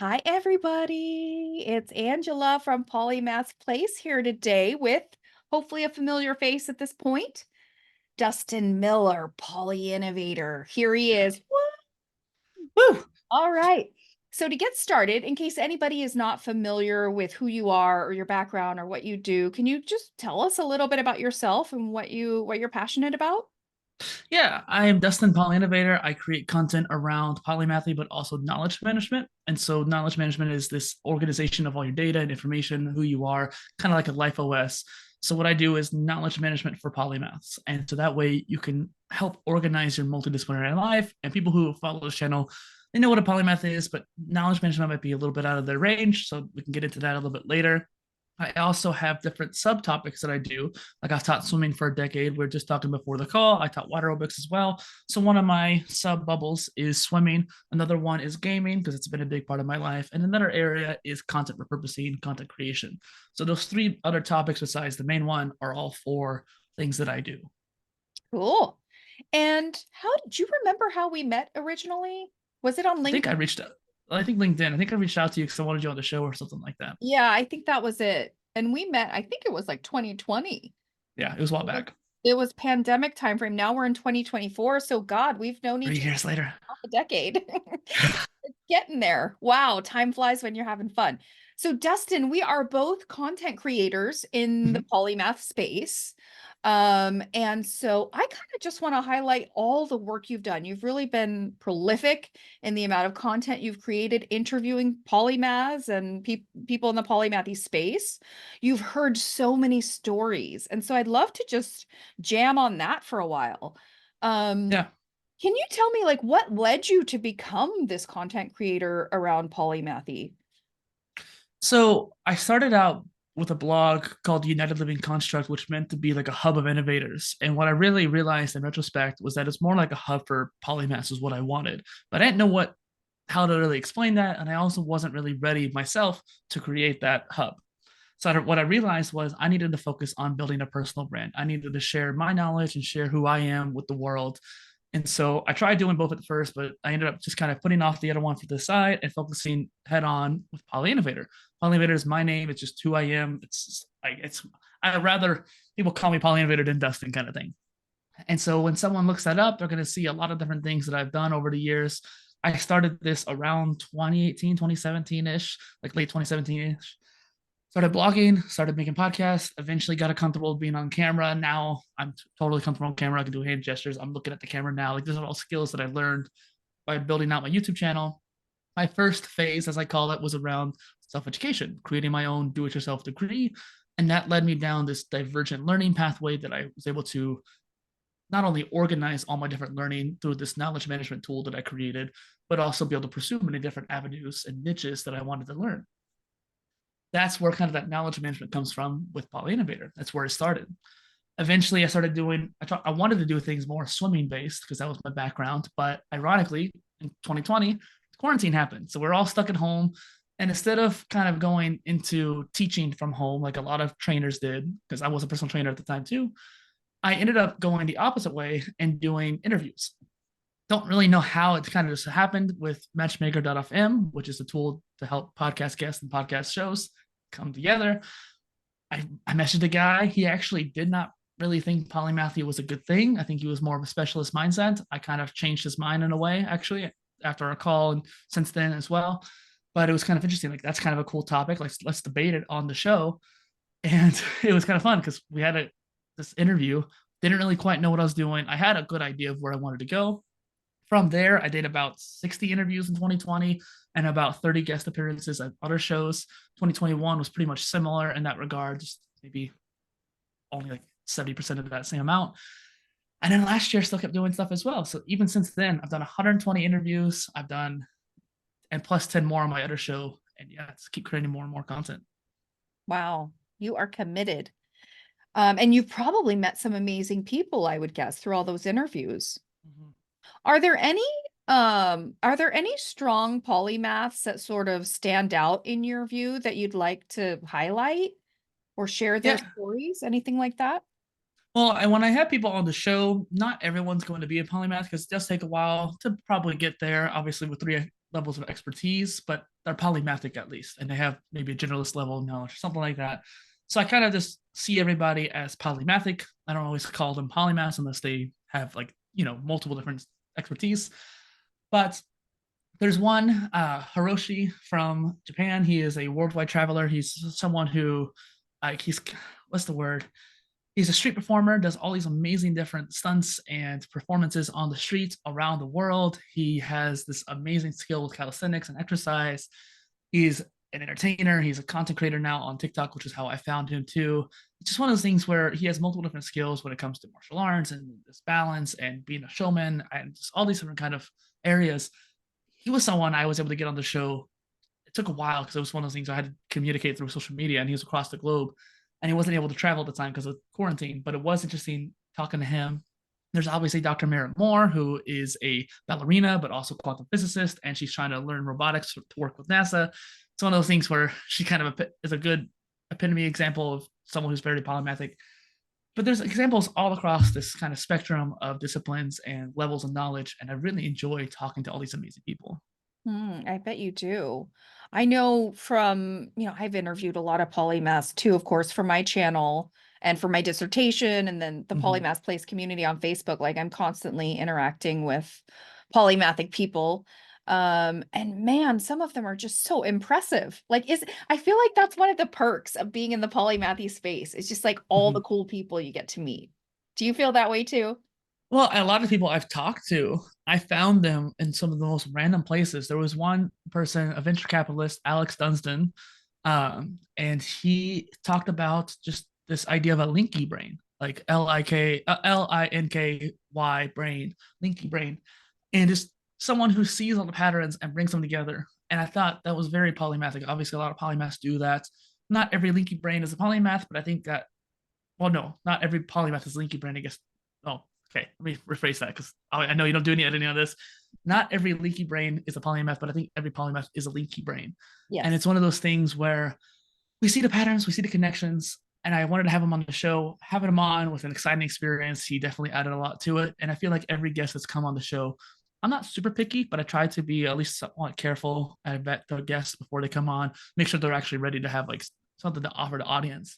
Hi, everybody. It's Angela from Polymath Place here today with hopefully a familiar face at this point, Dustin Miller, Polyinnovator. Here he is. Woo! All right. So to get started, in case anybody is not familiar with who you are or your background or what you do, can you just tell us a little bit about yourself and what you're passionate about? Yeah, I am Dustin Polyinnovator. I create content around polymathy, but also knowledge management. And so, knowledge management is this organization of all your data and information, who you are, kind of like a life OS. So, what I do is knowledge management for polymaths. And so that way you can help organize your multidisciplinary life. And people who follow this channel, they know what a polymath is, but knowledge management might be a little bit out of their range. So, we can get into that a little bit later. I also have different subtopics that I do. Like I've taught swimming for a decade. We are just talking before the call. I taught water aerobics as well. So one of my sub bubbles is swimming. Another one is gaming because it's been a big part of my life. And another area is content repurposing, content creation. So those three other topics besides the main one are all four things that I do. Cool. And how did you remember how we met originally? Was it on I think LinkedIn? I reached out. I think LinkedIn. I think I reached out to you because I wanted you on the show or something like that. Yeah, I think that was it. And we met, I think it was like 2020. Yeah, it was a while It was, back. it was pandemic time frame. Now we're in 2024. So God, we've known Three each other years later. for half a decade. It's getting there. Wow, time flies when you're having fun. So Dustin, we are both content creators in the Mhm. polymath space. And so I kind of just want to highlight all the work you've done. You've really been prolific in the amount of content you've created, interviewing polymaths and people in the polymathy space. You've heard so many stories. And so I'd love to just jam on that for a while. Um, Yeah. can you tell me like what led you to become this content creator around polymathy? So I started out with a blog called United Living Construct, which meant to be like a hub of innovators. And what I really realized in retrospect was that it's more like a hub for polymaths is what I wanted. But I didn't know what how to really explain that. And I also wasn't really ready myself to create that hub. So what I realized was I needed to focus on building a personal brand. I needed to share my knowledge and share who I am with the world. And so I tried doing both at first, but I ended up just kind of putting off the other one for the side and focusing head on with Polyinnovator. Polyinnovator is my name. It's just who I am. It's I'd rather people call me Polyinnovator than Dustin kind of thing. And so when someone looks that up, they're going to see a lot of different things that I've done over the years. I started this around 2018, 2017-ish, like late 2017-ish. Started blogging, started making podcasts, eventually got comfortable being on camera. Now I'm totally comfortable on camera. I can do hand gestures. I'm looking at the camera now. Like these are all skills that I learned by building out my YouTube channel. My first phase, as I call it, was around self-education, creating my own do-it-yourself degree. And that led me down this divergent learning pathway that I was able to not only organize all my different learning through this knowledge management tool that I created, but also be able to pursue many different avenues and niches that I wanted to learn. That's where kind of that knowledge management comes from with Polyinnovator. That's where it started. Eventually, I started doing, I wanted to do things more swimming based because that was my background. But ironically, in 2020, quarantine happened. So we're all stuck at home. And instead of kind of going into teaching from home, like a lot of trainers did, because I was a personal trainer at the time too, I ended up going the opposite way and doing interviews. Don't really know how it kind of just happened with matchmaker.fm, which is a tool to help podcast guests and podcast shows come together. I messaged a guy. He actually did not really think polymathy was a good thing. I think he was more of a specialist mindset. I kind of changed his mind in a way, actually, after our call and since then as well. But it was kind of interesting. Like that's kind of a cool topic. Like let's debate it on the show. And it was kind of fun because we had this interview. Didn't really quite know what I was doing. I had a good idea of where I wanted to go. From there, I did about 60 interviews in 2020 and about 30 guest appearances at other shows. 2021 was pretty much similar in that regard, just maybe only like 70% of that same amount. And then last year, I still kept doing stuff as well. So even since then, I've done 120 interviews. I've done, and plus 10 more on my other show. And yeah, just keep creating more and more content. Wow, you are committed. And you've probably met some amazing people, I would guess, through all those interviews. Mm-hmm. Are there any are there any strong polymaths that sort of stand out in your view that you'd like to highlight or share their Yeah. stories? Anything like that? Well, and when I have people on the show, not everyone's going to be a polymath because it does take a while to probably get there. Obviously, with levels of expertise, but they're polymathic at least, and they have maybe a generalist level of knowledge or something like that. So I kind of just see everybody as polymathic. I don't always call them polymaths unless they have like, multiple different expertise. But there's one, Hiroshi from Japan. He is a worldwide traveler. He's someone who, he's, what's the word? He's a street performer, does all these amazing different stunts and performances on the streets around the world. He has this amazing skill with calisthenics and exercise. He's an entertainer. He's a content creator now on TikTok, which is how I found him too. It's just one of those things where he has multiple different skills when it comes to martial arts and this balance and being a showman and just all these different kind of areas. He was someone I was able to get on the show. It took a while because it was one of those things I had to communicate through social media, and he was across the globe, and he wasn't able to travel at the time because of quarantine. But it was interesting talking to him. There's obviously Dr. Merritt Moore, who is a ballerina but also quantum physicist, and she's trying to learn robotics to work with NASA. It's one of those things where she kind of is a good epitome example of someone who's very polymathic. But there's examples all across this kind of spectrum of disciplines and levels of knowledge, and I really enjoy talking to all these amazing people. I bet you do. I know from, I've interviewed a lot of polymaths too, of course, for my channel and for my dissertation, and then the Mm-hmm. Polymath Place community on Facebook. Like I'm constantly interacting with polymathic people. And man, some of them are just so impressive. I feel like that's one of the perks of being in the polymathy space. It's just like all the Mm-hmm. cool people you get to meet. Do you feel that way too? Well, a lot of people I've talked to, I found them in some of the most random places. There was one person, a venture capitalist, Alex Dunstan, and he talked about just this idea of a linky brain, like Linky brain, linky brain, and just someone who sees all the patterns and brings them together. And I thought that was very polymathic. Obviously, a lot of polymaths do that. Not every linky brain is a polymath, but I think that, well, no, not every polymath is linky brain, I guess. Oh, okay. Let me rephrase that because I know you don't do any editing on this. Not every leaky brain is a polymath, but I think every polymath is a leaky brain. And Yes. it's one of those things where we see the patterns, we see the connections, and I wanted to have him on the show. Having him on with an exciting experience, he definitely added a lot to it. And I feel like every guest that's come on the show, I'm not super picky, but I try to be at least somewhat careful. I vet the guests before they come on, make sure they're actually ready to have like something to offer the audience.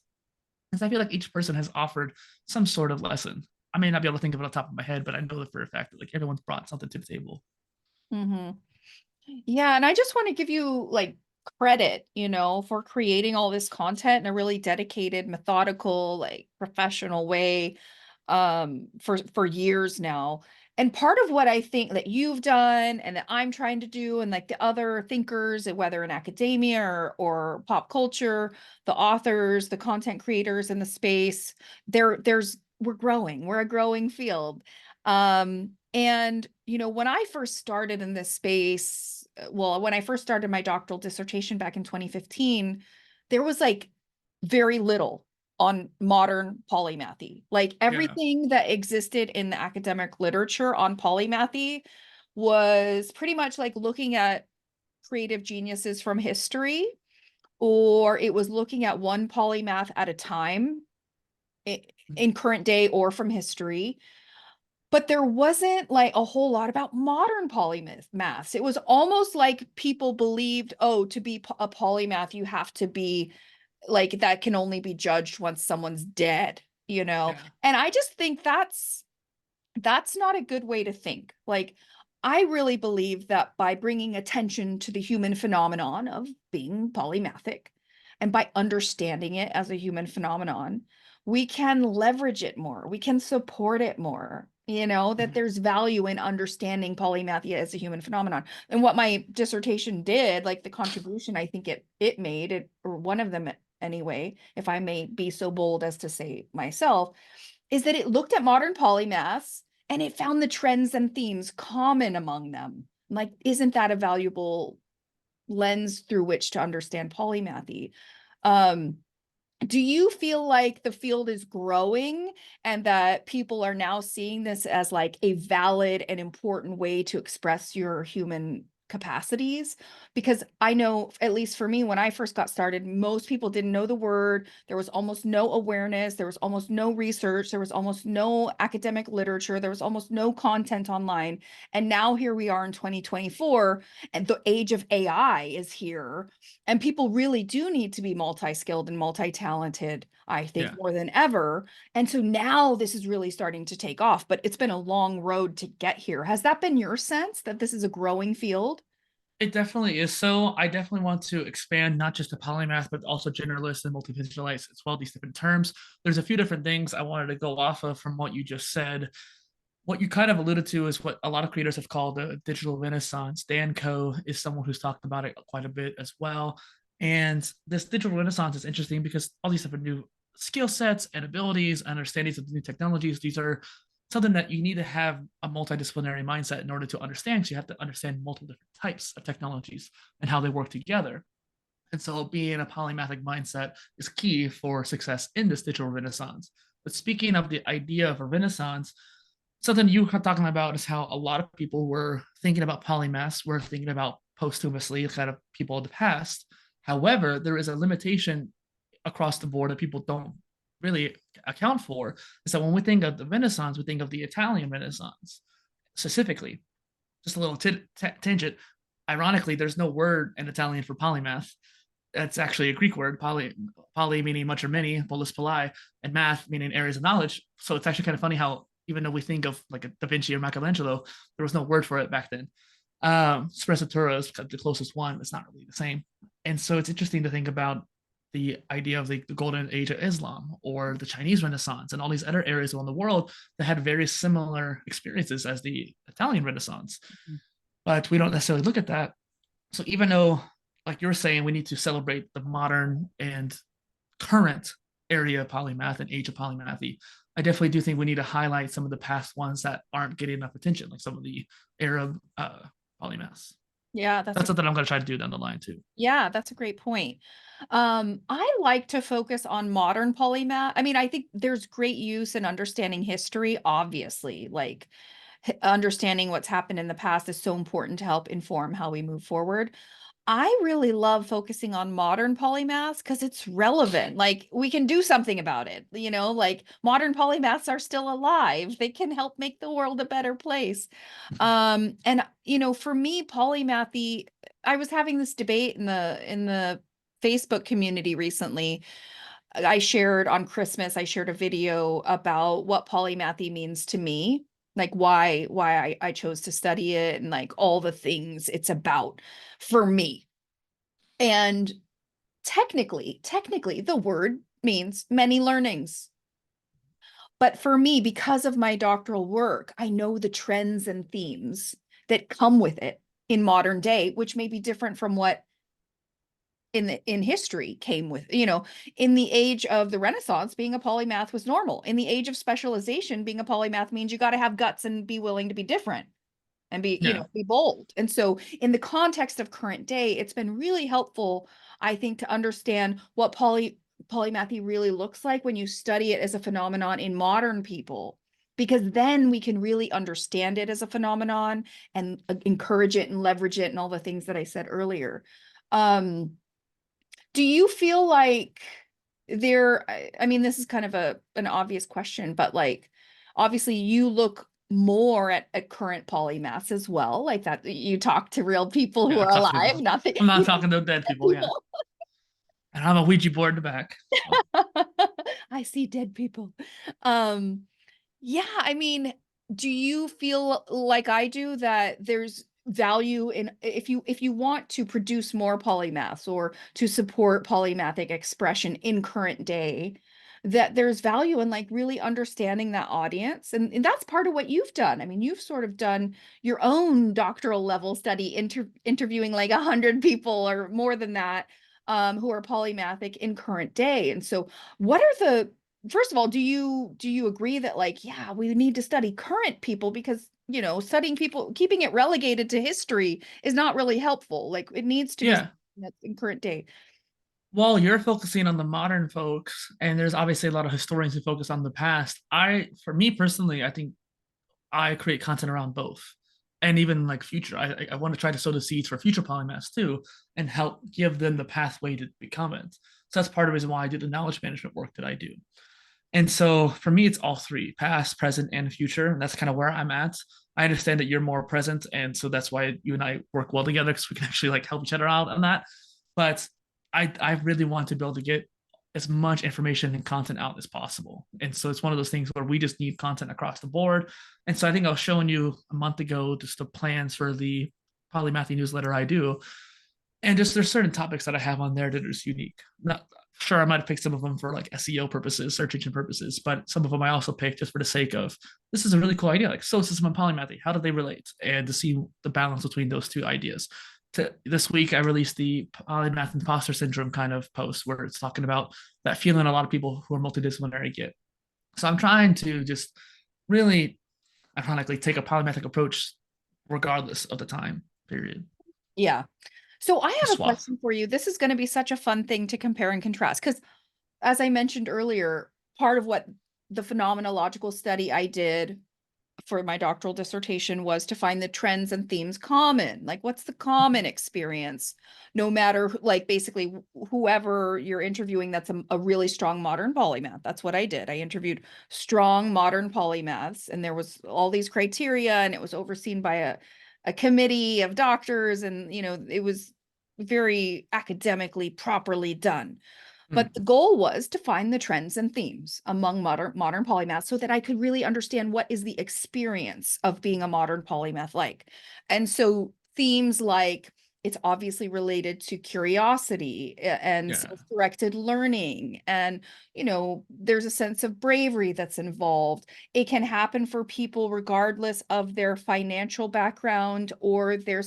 Because I feel like each person has offered some sort of lesson. I may not be able to think of it on top of my head, but I know that for a fact that like everyone's brought something to the table. hmm Yeah, and I just want to give you like credit, for creating all this content in a really dedicated, methodical, like professional way for years now. And part of what I think that you've done and that I'm trying to do and like the other thinkers, whether in academia or pop culture, the authors, the content creators in the space, we're growing. We're a growing field. And when I first started in this space, well, when I first started my doctoral dissertation back in 2015, there was like very little on modern polymathy. Like Yeah. everything that existed in the academic literature on polymathy was pretty much like looking at creative geniuses from history, or it was looking at one polymath at a time in current day or from history. But there wasn't like a whole lot about modern polymaths. It was almost like people believed, oh, to be a polymath, you have to be like that can only be judged once someone's dead, you know? Yeah. And I just think that's not a good way to think. Like, I really believe that by bringing attention to the human phenomenon of being polymathic and by understanding it as a human phenomenon, we can leverage it more. We can support it more. That Mhm. there's value in understanding polymathy as a human phenomenon. And what my dissertation did, like the contribution I think it made, or one of them anyway, if I may be so bold as to say myself, is that it looked at modern polymaths and it found the trends and themes common among them. Like, isn't that a valuable lens through which to understand polymathy? Um, do you feel like the field is growing and that people are now seeing this as like a valid and important way to express your human capacities, because I know, at least for me, when I first got started, most people didn't know the word. There was almost no awareness. There was almost no research. There was almost no academic literature. There was almost no content online. And now here we are in 2024, and the age of AI is here. And people really do need to be multi-skilled and multi-talented, I think, Yeah. more than ever. And so now this is really starting to take off, but it's been a long road to get here. Has that been your sense that this is a growing field? It definitely is. So I definitely want to expand not just to polymath, but also generalist and multidimensionalites as well, these different terms. There's a few different things I wanted to go off of from what you just said. What you kind of alluded to is what a lot of creators have called the digital renaissance. Dan Coe is someone who's talked about it quite a bit as well. And this digital renaissance is interesting because all these different new skill sets and abilities, understandings of the new technologies, these are something that you need to have a multidisciplinary mindset in order to understand. So you have to understand multiple different types of technologies and how they work together. And so being a polymathic mindset is key for success in this digital renaissance. But speaking of the idea of a renaissance, something you were talking about is how a lot of people were thinking about polymaths, were thinking about posthumously, kind of people of the past. However, there is a limitation across the board that people don't really account for. Is that when we think of the Renaissance, we think of the Italian Renaissance specifically. Just a little tangent. Ironically, there's no word in Italian for polymath. That's actually a Greek word, poly meaning much or many, polus poly, and math meaning areas of knowledge. So it's actually kind of funny how even though we think of like a Da Vinci or Michelangelo, there was no word for it back then. Sprezzatura is the closest one. It's not really the same. And so it's interesting to think about the idea of the golden age of Islam or the Chinese Renaissance and all these other areas around the world that had very similar experiences as the Italian Renaissance. But we don't necessarily look at that. So even though, like you're saying, we need to celebrate the modern and current area of polymath and age of polymathy, I definitely do think we need to highlight some of the past ones that aren't getting enough attention, like some of the Arab polymaths. Yeah, That's something I'm going to try to do down the line too. that's a great point. I like to focus on modern polymath. I mean, I think there's great use in understanding history, obviously. Like understanding what's happened in the past is so important to help inform how we move forward. I really love focusing on modern polymaths because it's relevant. Like we can do something about it. Like modern polymaths are still alive. They can help make the world a better place. And for me, polymathy, I was having this debate in the Facebook community recently. I shared on Christmas, I shared a video about what polymathy means to me, like why I chose to study it and like all the things it's about for me. And technically, the word means many learnings. But for me, because of my doctoral work, I know the trends and themes that come with it in modern day, which may be different from what in history came with, in the age of the Renaissance, being a polymath was normal. In the age of specialization, being a polymath means you got to have guts and be willing to be different and Yeah, be bold. And so in the context of current day, it's been really helpful, I think, to understand what polymathy really looks like when you study it as a phenomenon in modern people, because then we can really understand it as a phenomenon and encourage it and leverage it and all the things that I said earlier. Do you feel like I mean, this is kind of an obvious question, but like obviously you look more at current polymaths as well, like that you talk to real people who yeah, I are talk to alive, people. nothing, I'm not you talking to dead dead people. Yeah, people. and I'm a Ouija board in the back. So I see dead people. Um, Yeah, I mean, do you feel like I do that there's value in if you want to produce more polymaths or to support polymathic expression in current day, that there's value in like really understanding that audience. And that's part of what you've done. I mean, you've sort of done your own doctoral level study interviewing like 100 people or more than that, who are polymathic in current day. And so what are the first of all, do you agree that like, yeah, we need to study current people because, studying people, keeping it relegated to history is not really helpful. Like it needs to be yeah, something that's in current day. while you're focusing on the modern folks, and there's obviously a lot of historians who focus on the past, for me personally, I think I create content around both. and even like future. I want to try to sow the seeds for future polymaths too, and help give them the pathway to become it. So that's part of the reason why I do the knowledge management work that I do. And so for me, it's all three: past, present, and future. And that's kind of where I'm at. I understand that you're more present, and so that's why you and I work well together, because we can actually like help each other out on that. But I really want to be able to get as much information and content out as possible. And so it's one of those things where we just need content across the board. And so I think I was showing you a month ago just the plans for the Polymathy newsletter I do. And just there's certain topics that I have on there that are just unique. Not sure, I might have picked some of them for like SEO purposes, search engine purposes, but some of them I also picked just for the sake of this is a really cool idea, like solar system and polymathy. How do they relate? And to see the balance between those two ideas. This week, I released the polymath imposter syndrome kind of post where it's talking about that feeling a lot of people who are multidisciplinary get. So I'm trying to just really, ironically, take a polymathic approach regardless of the time period. Yeah. So I have a Swath. question for you. This is going to be such a fun thing to compare and contrast because, as I mentioned earlier, part of what the phenomenological study I did for my doctoral dissertation was to find the trends and themes common. Like, what's the common experience? No matter, like, basically, whoever you're interviewing that's a really strong modern polymath. That's what I did. I interviewed strong modern polymaths, and there was all these criteria, and it was overseen by a committee of doctors, and it was very academically properly done. But the Mm, goal was to find the trends and themes among modern polymaths so that I could really understand what is the experience of being a modern polymath like. And so themes like it's obviously related to curiosity and yeah. self-directed learning, and there's a sense of bravery that's involved. It can happen for people regardless of their financial background or their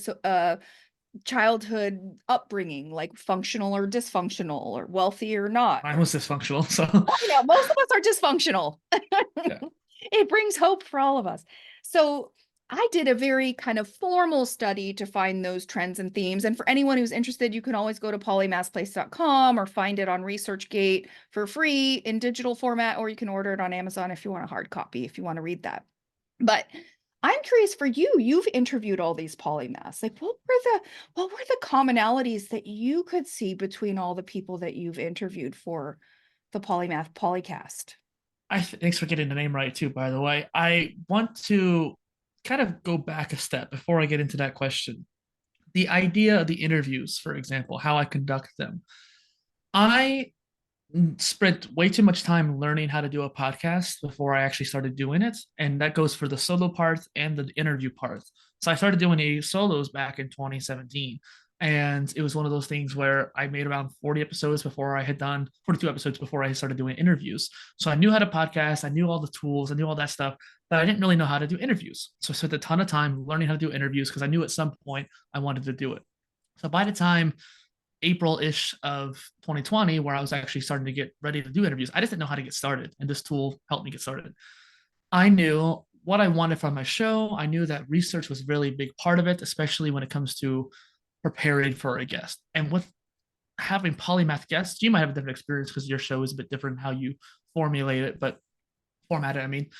childhood upbringing, like functional or dysfunctional or wealthy or not. Mine was dysfunctional. So I know most of us are dysfunctional. yeah. It brings hope for all of us. So I did a very kind of formal study to find those trends and themes. And for anyone who's interested, you can always go to polymathsplace.com or find it on ResearchGate for free in digital format, or you can order it on Amazon if you want a hard copy, if you want to read that. But I'm curious for you, you've interviewed all these polymaths. Like what were the commonalities that you could see between all the people that you've interviewed for the Polymath Polycast? Thanks for getting the name right too, by the way. I want to kind of go back a step before I get into that question. The idea of the interviews, for example, how I conduct them. I spent way too much time learning how to do a podcast before I actually started doing it. And that goes for the solo part and the interview part. So I started doing a solos back in 2017. And it was one of those things where I made around 40 episodes before I had done 42 episodes before I started doing interviews. So I knew how to podcast, I knew all the tools, I knew all that stuff, but I didn't really know how to do interviews. So I spent a ton of time learning how to do interviews because I knew at some point I wanted to do it. So by the time April-ish of 2020, where I was actually starting to get ready to do interviews, I just didn't know how to get started, and this tool helped me get started. I knew what I wanted from my show. I knew that research was really a big part of it, especially when it comes to preparing for a guest. And with having polymath guests, you might have a different experience because your show is a bit different how you formulate it, but format it, I mean.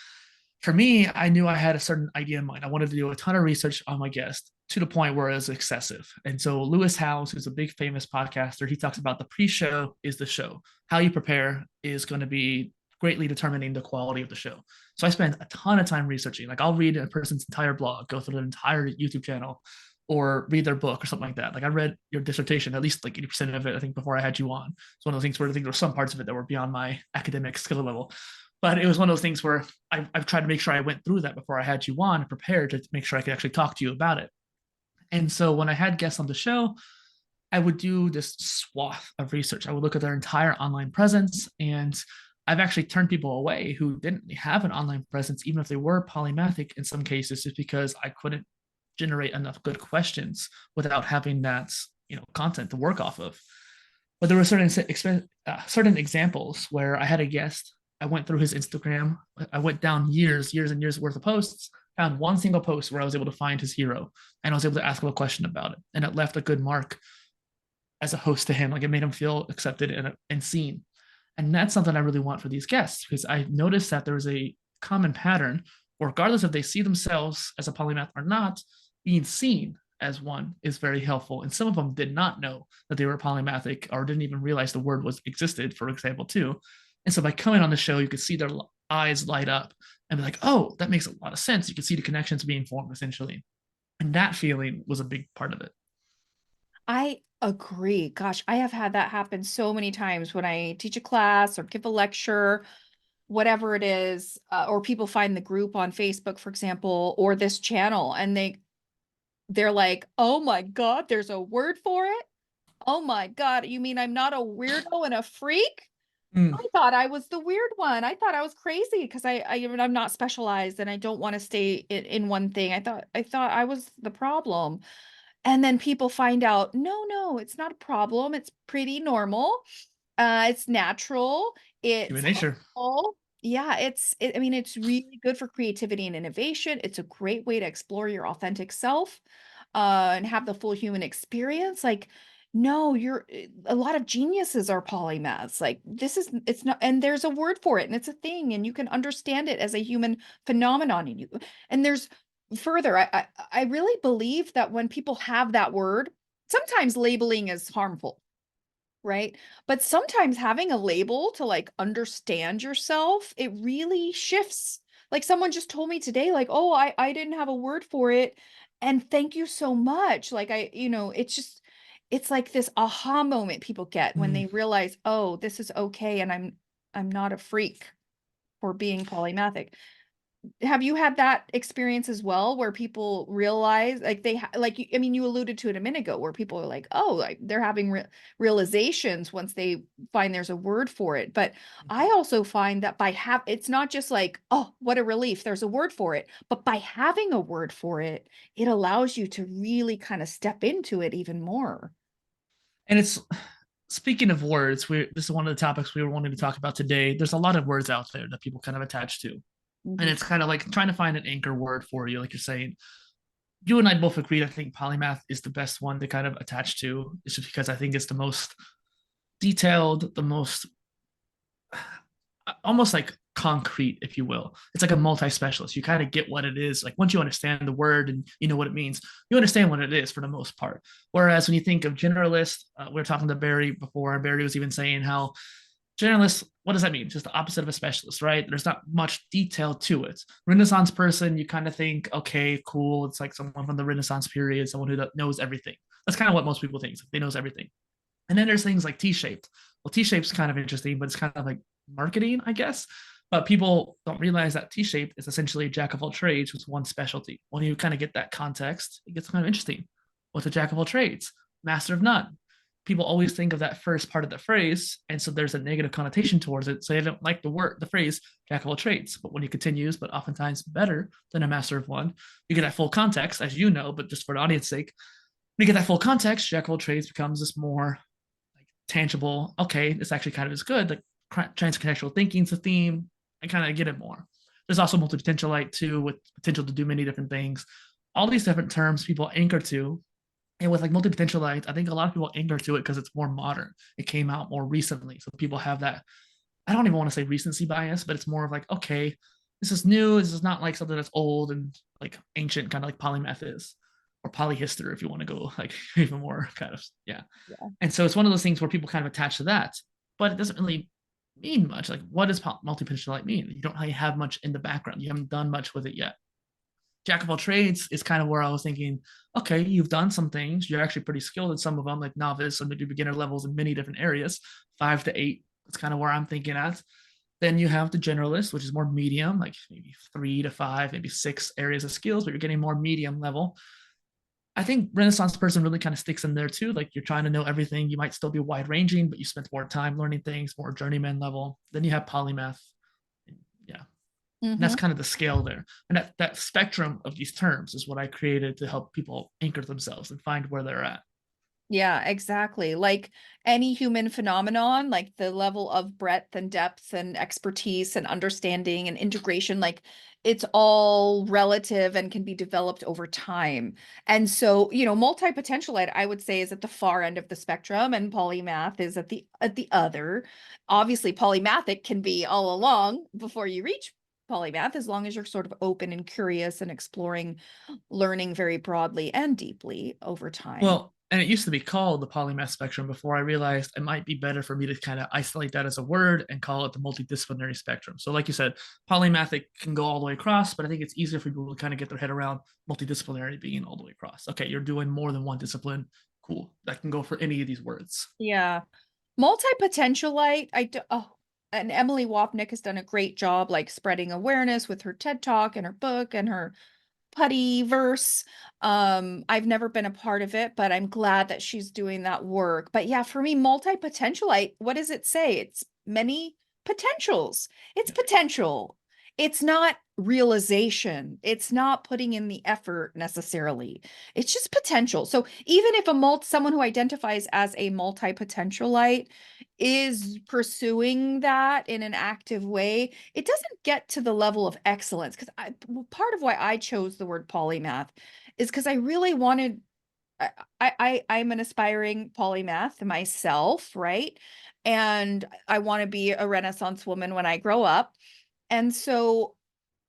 For me, I knew I had a certain idea in mind. I wanted to do a ton of research on my guest to the point where it was excessive. And so Lewis Howes, who's a big famous podcaster, he talks about the pre-show is the show. How you prepare is going to be greatly determining the quality of the show. So I spent a ton of time researching. Like I'll read a person's entire blog, go through their entire YouTube channel, or read their book or something like that. Like I read your dissertation, at least like 80% of it, I think, before I had you on. It's one of those things where I think there were some parts of it that were beyond my academic skill level. But it was one of those things where I've tried to make sure I went through that before I had you on and prepared to make sure I could actually talk to you about it. And so when I had guests on the show, I would do this swath of research. I would look at their entire online presence. And I've actually turned people away who didn't have an online presence, even if they were polymathic in some cases, just because I couldn't generate enough good questions without having that content to work off of. But there were certain examples where I had a guest. I went through his Instagram. I went down years and years worth of posts, found one single post where I was able to find his hero, and I was able to ask him a question about it, and it left a good mark as a host to him. Like it made him feel accepted and seen, and that's something I really want for these guests because I noticed that there is a common pattern, regardless if they see themselves as a polymath or not. being seen as one is very helpful. And some of them did not know that they were polymathic or didn't even realize the word was existed, for example, too. And so by coming on the show, you could see their eyes light up and be like, oh, that makes a lot of sense. You can see the connections being formed essentially. And that feeling was a big part of it. I agree. Gosh, I have had that happen so many times when I teach a class or give a lecture, whatever it is, or people find the group on Facebook, for example, or this channel, and they're like, "Oh my God, there's a word for it? Oh my God, you mean I'm not a weirdo and a freak? Mm, I thought I was the weird one. I thought I was crazy because I'm not specialized and I don't want to stay in one thing. I thought I was the problem." And then people find out, no, no, it's not a problem. It's pretty normal. It's natural. human It's nature. helpful. Yeah, I mean, it's really good for creativity and innovation. It's a great way to explore your authentic self, and have the full human experience. Like, no, a lot of geniuses are polymaths. Like, it's not, and there's a word for it, and it's a thing, and you can understand it as a human phenomenon. And there's further, I really believe that when people have that word, sometimes labeling is harmful, right? But sometimes having a label to like understand yourself, it really shifts. Like someone just told me today, like, oh, I didn't have a word for it. And thank you so much. Like it's like this aha moment people get when Mm. they realize, oh, this is okay, and I'm not a freak for being polymathic. Have you had that experience as well where people realize like I mean, you alluded to it a minute ago where people are like, oh, like they're having realizations once they find there's a word for it. But I also find that it's not just like, oh, what a relief, there's a word for it, but by having a word for it, it allows you to really kind of step into it even more. And it's speaking of words, this is one of the topics we were wanting to talk about today. There's a lot of words out there that people kind of attach to. And Mhm. it's kind of like trying to find an anchor word for you, like you're saying. You and I both agreed, I think polymath is the best one to kind of attach to. It's just because I think it's the most detailed, the most almost like concrete, if you will. It's like a multi-specialist. You kind of get what it is. Like once you understand the word and you know what it means, you understand what it is for the most part. Whereas when you think of generalist, we were talking to Barry before, and Barry was even saying how generalist, what does that mean? Just the opposite of a specialist, right? There's not much detail to it. Renaissance person, you kind of think, okay, cool. It's like someone from the Renaissance period, someone who knows everything. That's kind of what most people think. They knows everything. And then there's things like T-shaped. Well, T-shape's kind of interesting, but it's kind of like marketing, I guess. But people don't realize that T-shaped is essentially a jack of all trades with one specialty. When you kind of get that context, it gets kind of interesting. What's a jack of all trades? Master of none. People always think of that first part of the phrase, and so there's a negative connotation towards it. So they don't like the phrase jack of all trades. But when he continues, but oftentimes better than a master of one, you get that full context, as you know. But just for the audience sake, when you get that full context, jack of all trades becomes this more tangible. Okay, this actually kind of is good. Like transcontextual thinking is a theme. I kind of get it more. There's also multi-potentialite too, with potential to do many different things. All these different terms people anchor to. And with like multi-potentialite, I think a lot of people anchor to it because it's more modern. It came out more recently. So people have that, I don't even want to say recency bias, but it's more of like, okay, this is new. This is not like something that's old and like ancient, kind of like polymath is, or polyhistory if you want to go like even more kind of, yeah. Yeah. And so it's one of those things where people kind of attach to that, but it doesn't really mean much. Like, what does multi-potentialite mean? You don't really have much in the background. You haven't done much with it yet. Jack of all trades is kind of where I was thinking, okay, you've done some things. You're actually pretty skilled at some of them, like novice and maybe beginner levels in many different areas, 5 to 8. That's kind of where I'm thinking at. Then you have the generalist, which is more medium, like maybe 3 to 5, maybe 6 areas of skills, but you're getting more medium level. I think Renaissance person really kind of sticks in there too. Like you're trying to know everything. You might still be wide ranging, but you spent more time learning things, more journeyman level. Then you have polymath. Yeah. And that's Hmm. kind of the scale there. And that spectrum of these terms is what I created to help people anchor themselves and find where they're at. Yeah, exactly. Like any human phenomenon, like the level of breadth and depth and expertise and understanding and integration, like it's all relative and can be developed over time. And so, multi-potential, I would say, is at the far end of the spectrum, and polymath is at the other. Obviously, polymathic can be all along before you reach polymath as long as you're sort of open and curious and exploring learning very broadly and deeply over time. Well, and it used to be called the polymath spectrum before I realized it might be better for me to kind of isolate that as a word and call it the multidisciplinary spectrum. So, like you said, polymathic can go all the way across, but I think it's easier for people to kind of get their head around multidisciplinary being all the way across. Okay, you're doing more than one discipline. Cool. That can go for any of these words. Yeah. Multi-potentialite, and Emily Wapnick has done a great job like spreading awareness with her TED Talk and her book and her putty verse. I've never been a part of it, but I'm glad that she's doing that work. But yeah, for me, multi-potentialite, what does it say? It's many potentials. It's Yeah. potential. It's not realization. It's not putting in the effort necessarily. It's just potential. So even if someone who identifies as a multi-potentialite is pursuing that in an active way, it doesn't get to the level of excellence. Because part of why I chose the word polymath is because I really wanted. I'm an aspiring polymath myself, right? And I want to be a Renaissance woman when I grow up. And so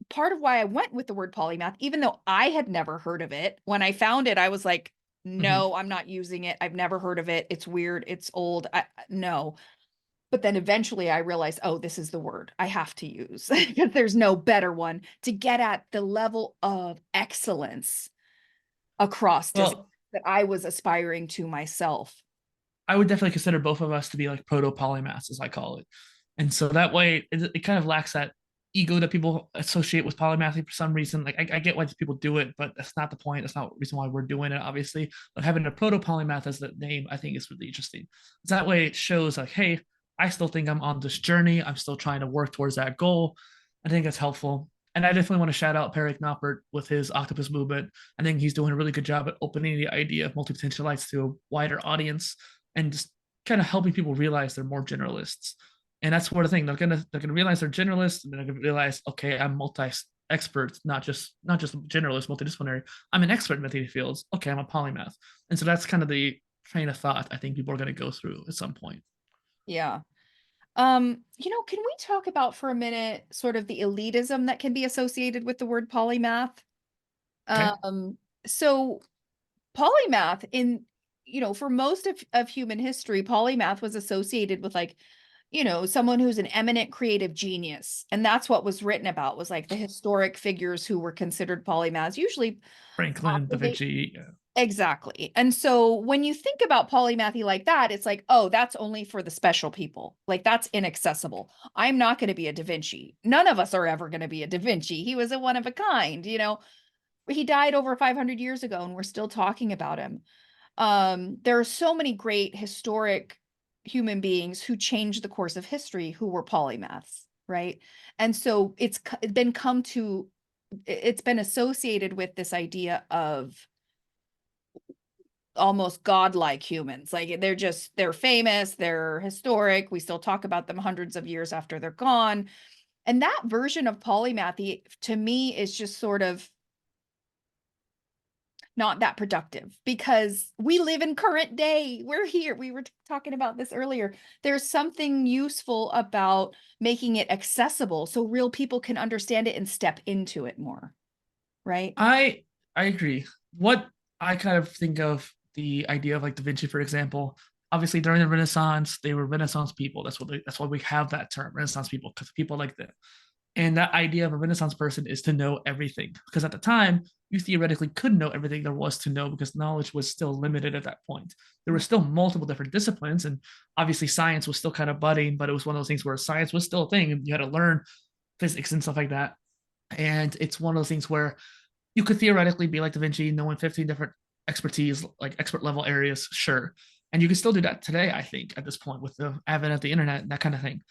part of why I went with the word polymath, even though I had never heard of it, when I found it, I was like, Mm-hmm. no, I'm not using it. I've never heard of it. It's weird. It's old. No. But then eventually I realized, oh, this is the word I have to use because there's no better one to get at the level of excellence across design Well, that I was aspiring to myself. I would definitely consider both of us to be like proto polymaths, as I call it. And so that way, it kind of lacks that ego that people associate with polymathy for some reason. Like, I get why people do it, but that's not the point. That's not the reason why we're doing it, obviously. But having a proto polymath as the name, I think, is really interesting. That way, it shows, like, hey, I still think I'm on this journey. I'm still trying to work towards that goal. I think that's helpful. And I definitely want to shout out Perry Knoppert with his octopus movement. I think he's doing a really good job at opening the idea of multi-potentialites to a wider audience and just kind of helping people realize they're more generalists. And that's sort of thing. They're gonna realize they're generalists, and they're gonna realize, okay, I'm multi expert, not just generalist, multidisciplinary. I'm an expert in many fields. Okay, I'm a polymath. And so that's kind of the train of thought I think people are gonna go through at some point. Yeah. Can we talk about for a minute sort of the elitism that can be associated with the word polymath? Okay. Um, so polymath for most of human history, polymath was associated with like, someone who's an eminent creative genius. And that's what was written about was like the historic figures who were considered polymaths, usually Franklin, Da they Vinci. Yeah. exactly. And so when you think about polymathy like that, it's like, oh, that's only for the special people. Like that's inaccessible. I'm not going to be a Da Vinci. None of us are ever going to be a Da Vinci. He was a one of a kind, he died over 500 years ago and we're still talking about him. There are so many great historic human beings who changed the course of history who were polymaths, right? And so it's been associated with this idea of almost godlike humans. Like they're famous, they're historic. We still talk about them hundreds of years after they're gone. And that version of polymathy to me is just sort of not that productive because we live in current day. We're here. We were talking about this earlier. There's something useful about making it accessible so real people can understand it and step into it more, right? I agree. What I kind of think of the idea of like Da Vinci, for example, obviously during the Renaissance, they were Renaissance people. That's why we have that term, Renaissance people, because people like that. And that idea of a Renaissance person is to know everything. Because at the time, you theoretically could know everything there was to know because knowledge was still limited at that point. There were still multiple different disciplines, and obviously science was still kind of budding, but it was one of those things where science was still a thing, and you had to learn physics and stuff like that. And it's one of those things where you could theoretically be like Da Vinci, knowing 15 different expertise, like expert level areas, sure. And you can still do that today, I think, at this point with the advent of the internet and that kind of thing.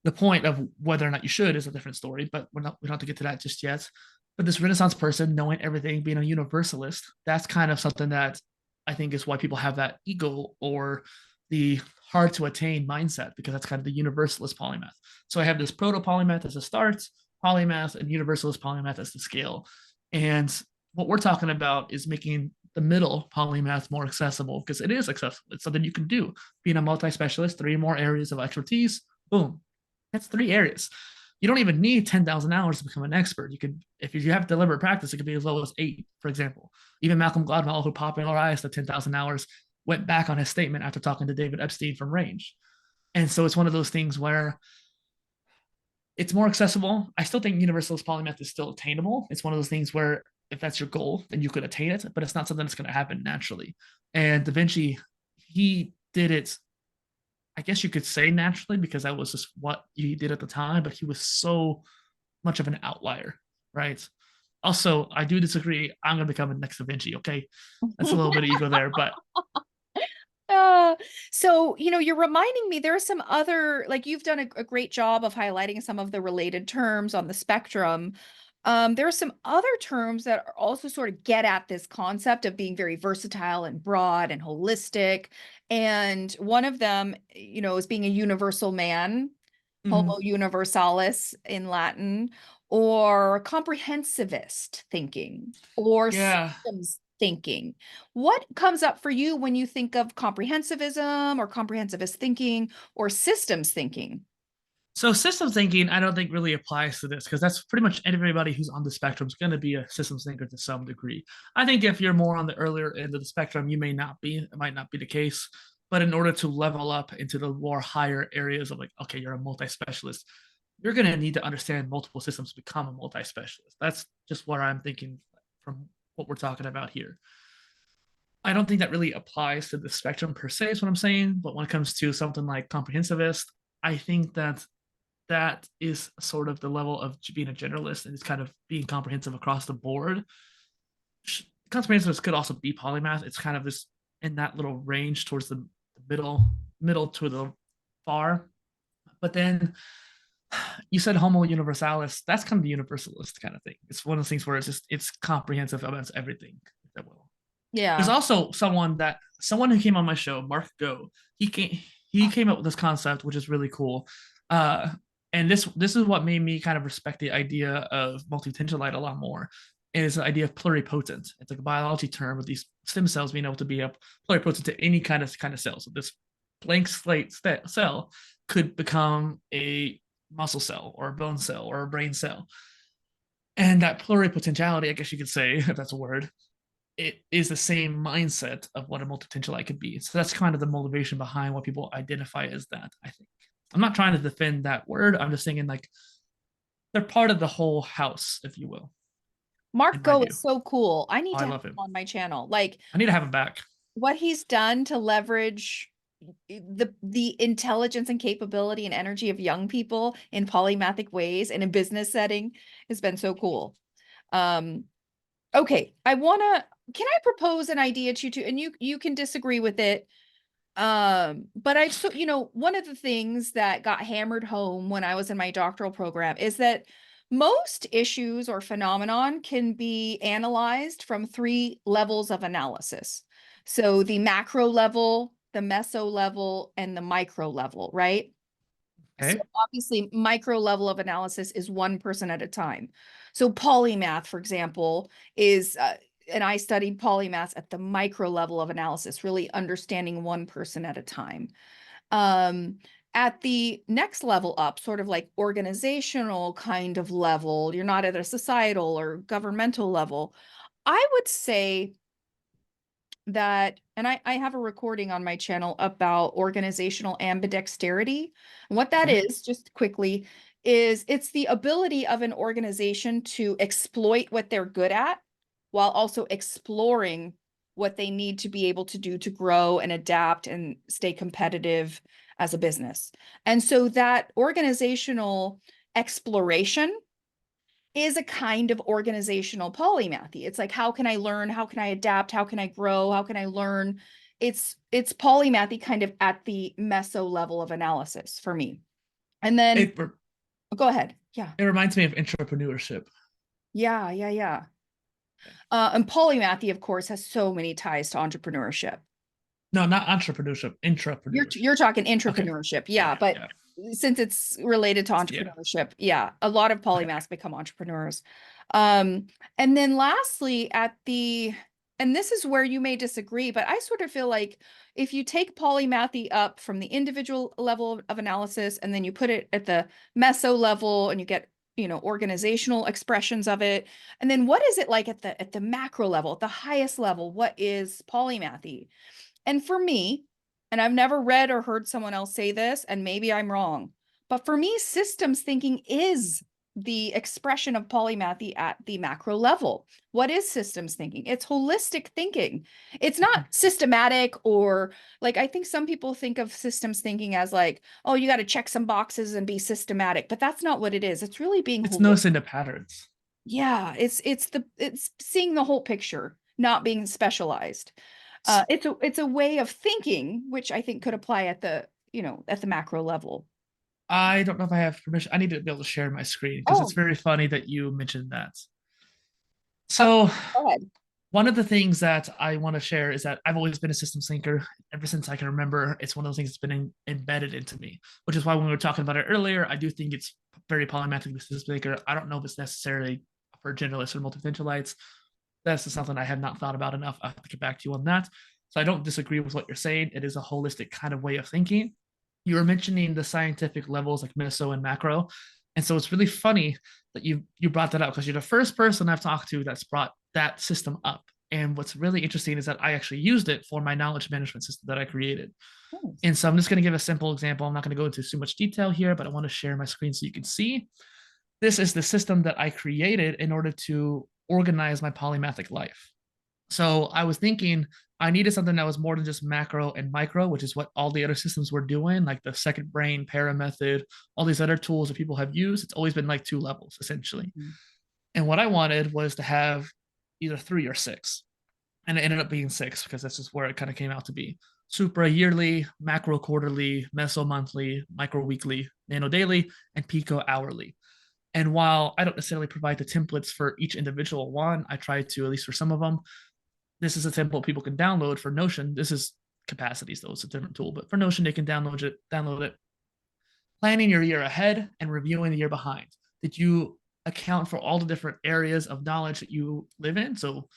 The point of whether or not you should is a different story, but we don't have to get to that just yet. But this Renaissance person knowing everything, being a universalist, that's kind of something that I think is why people have that ego or the hard to attain mindset, because that's kind of the universalist polymath. So I have this proto polymath as a start, polymath, and universalist polymath as the scale. And what we're talking about is making the middle polymath more accessible, because it is accessible. It's something you can do. Being a multi specialist, 3 more areas of expertise, boom, that's 3 areas. you don't even need 10,000 hours to become an expert. You could, if you have deliberate practice, it could be as low as 8, for example. Even Malcolm Gladwell, who popularized the 10,000 hours, went back on his statement after talking to David Epstein from Range. And so it's one of those things where it's more accessible. I still think universalist polymath is still attainable. It's one of those things where if that's your goal, then you could attain it, but it's not something that's going to happen naturally. And Da Vinci, he did it, I guess you could say naturally, because that was just what he did at the time, but he was so much of an outlier, right? Also, I do disagree. I'm going to become a next Da Vinci, okay? That's a little bit of ego there, but Uh, so, you're reminding me there are some other, like you've done a great job of highlighting some of the related terms on the spectrum. There are some other terms that are also sort of get at this concept of being very versatile and broad and holistic. And one of them, is being a universal man, Homo mm, universalis in Latin, or comprehensivist thinking, or yeah. systems thinking. What comes up for you when you think of comprehensivism or comprehensivist thinking or systems thinking? So systems thinking, I don't think really applies to this because that's pretty much everybody who's on the spectrum is going to be a systems thinker to some degree. I think if you're more on the earlier end of the spectrum, you may not be. It might not be the case. But in order to level up into the more higher areas of like, okay, you're a multi-specialist, you're going to need to understand multiple systems to become a multi-specialist. That's just where I'm thinking from what we're talking about here. I don't think that really applies to the spectrum per se, is what I'm saying. But when it comes to something like comprehensivist, I think that that is sort of the level of being a generalist and it's kind of being comprehensive across the board. Comprehensive could also be polymath. It's kind of this in that little range towards the middle to the far. But then you said Homo universalis. That's kind of the universalist kind of thing. It's one of those things where it's comprehensive about everything. If that will. There's Yeah. also someone who came on my show, Mark Go. He came up with this concept, which is really cool. Uh, and this is what made me kind of respect the idea of multipotentialite a lot more. Is the idea of pluripotent. It's like a biology term of these stem cells being able to be up pluripotent to any kind of cell. So this blank slate cell could become a muscle cell or a bone cell or a brain cell. And that pluripotentiality, I guess you could say, if that's a word, it is the same mindset of what a multipotentialite could be. So that's kind of the motivation behind what people identify as that, I think. I'm not trying to defend that word. I'm just thinking like they're part of the whole house, if you will, in Mark my Go view. is so cool. I Oh, need I to have love him him. on my channel. Like I need to have him back. what he's done to leverage the intelligence and capability and energy of young people in polymathic ways in a business setting has been so cool. Um, okay, can I propose an idea to you too? And you can disagree with it. But one of the things that got hammered home when I was in my doctoral program is that most issues or phenomenon can be analyzed from three levels of analysis. So the macro level, the meso level, and the micro level, right? So Okay. obviously, micro level of analysis is one person at a time. So polymath, for example, and I studied polymaths at the micro level of analysis, really understanding one person at a time. Um, at the next level up, sort of like organizational kind of level, you're not at a societal or governmental level. I would say that, and I have a recording on my channel about organizational ambidexterity. And what that Okay. is, just quickly, is it's the ability of an organization to exploit what they're good at while also exploring what they need to be able to do to grow and adapt and stay competitive as a business. And so that organizational exploration is a kind of organizational polymathy. It's like, how can I learn? How can I adapt? How can I grow? How can I learn? It's polymathy kind of at the meso level of analysis for me. And then It go ahead. Yeah. it reminds me of entrepreneurship. Yeah, yeah, yeah. Yeah. And polymathy, of course, has so many ties to entrepreneurship. No, not entrepreneurship, intrapreneurship. You're talking Okay. intrapreneurship, yeah, Yeah, but yeah, since it's related to yeah. entrepreneurship, yeah, a lot of Okay. polymaths become entrepreneurs. Um, and then lastly, at the and this is where you may disagree, but I sort of feel like if you take polymathy up from the individual level of analysis and then you put it at the meso level and you get, organizational expressions of it, and then what is it like at the macro level, at the highest level? What is polymathy? And for me, and I've never read or heard someone else say this, and maybe I'm wrong, but for me, systems thinking is the expression of polymathy at the macro level. What is systems thinking? It's holistic thinking. It's not systematic, or like I think some people think of systems thinking as like, oh, you got to check some boxes and be systematic, but that's not what it is. It's really being It's holistic. noticing the patterns. Yeah, it's seeing the whole picture, not being specialized. It's a way of thinking, which I think could apply at the, at the macro level. I don't know if I have permission. I need to be able to share my screen because it's Oh, very funny that you mentioned that. okay, So, go ahead. one of the things that I want to share is that I've always been a systems thinker ever since I can remember. It's one of those things that's been embedded into me, which is why when we were talking about it earlier, I do think it's very polymathic systems thinker. I don't know if it's necessarily for generalists or multipotentialites. That's just something I have not thought about enough. I have to get back to you on that. So I don't disagree with what you're saying. It is a holistic kind of way of thinking. You were mentioning the scientific levels like meso and macro. And so it's really funny that you brought that up because you're the first person I've talked to that's brought that system up. And what's really interesting is that I actually used it for my knowledge management system that I created. Nice. And so I'm just going to give a simple example. I'm not going to go into too much detail here, but I want to share my screen so you can see. This is the system that I created in order to organize my polymathic life. So I was thinking I needed something that was more than just macro and micro, which is what all the other systems were doing, like the second brain, para method, all these other tools that people have used. It's always been like two levels essentially. Mhm. And what I wanted was to have either three or six. And it ended up being six because that's just where it kind of came out to be. Supra yearly, macro quarterly, meso monthly, micro weekly, nano daily, and pico hourly. And while I don't necessarily provide the templates for each individual one, I try to, at least for some of them, this is a template people can download for Notion. This is capacities, though it's a different tool, but for Notion, they can download it, planning your year ahead and reviewing the year behind. Did you account for all the different areas of knowledge that you live in? So,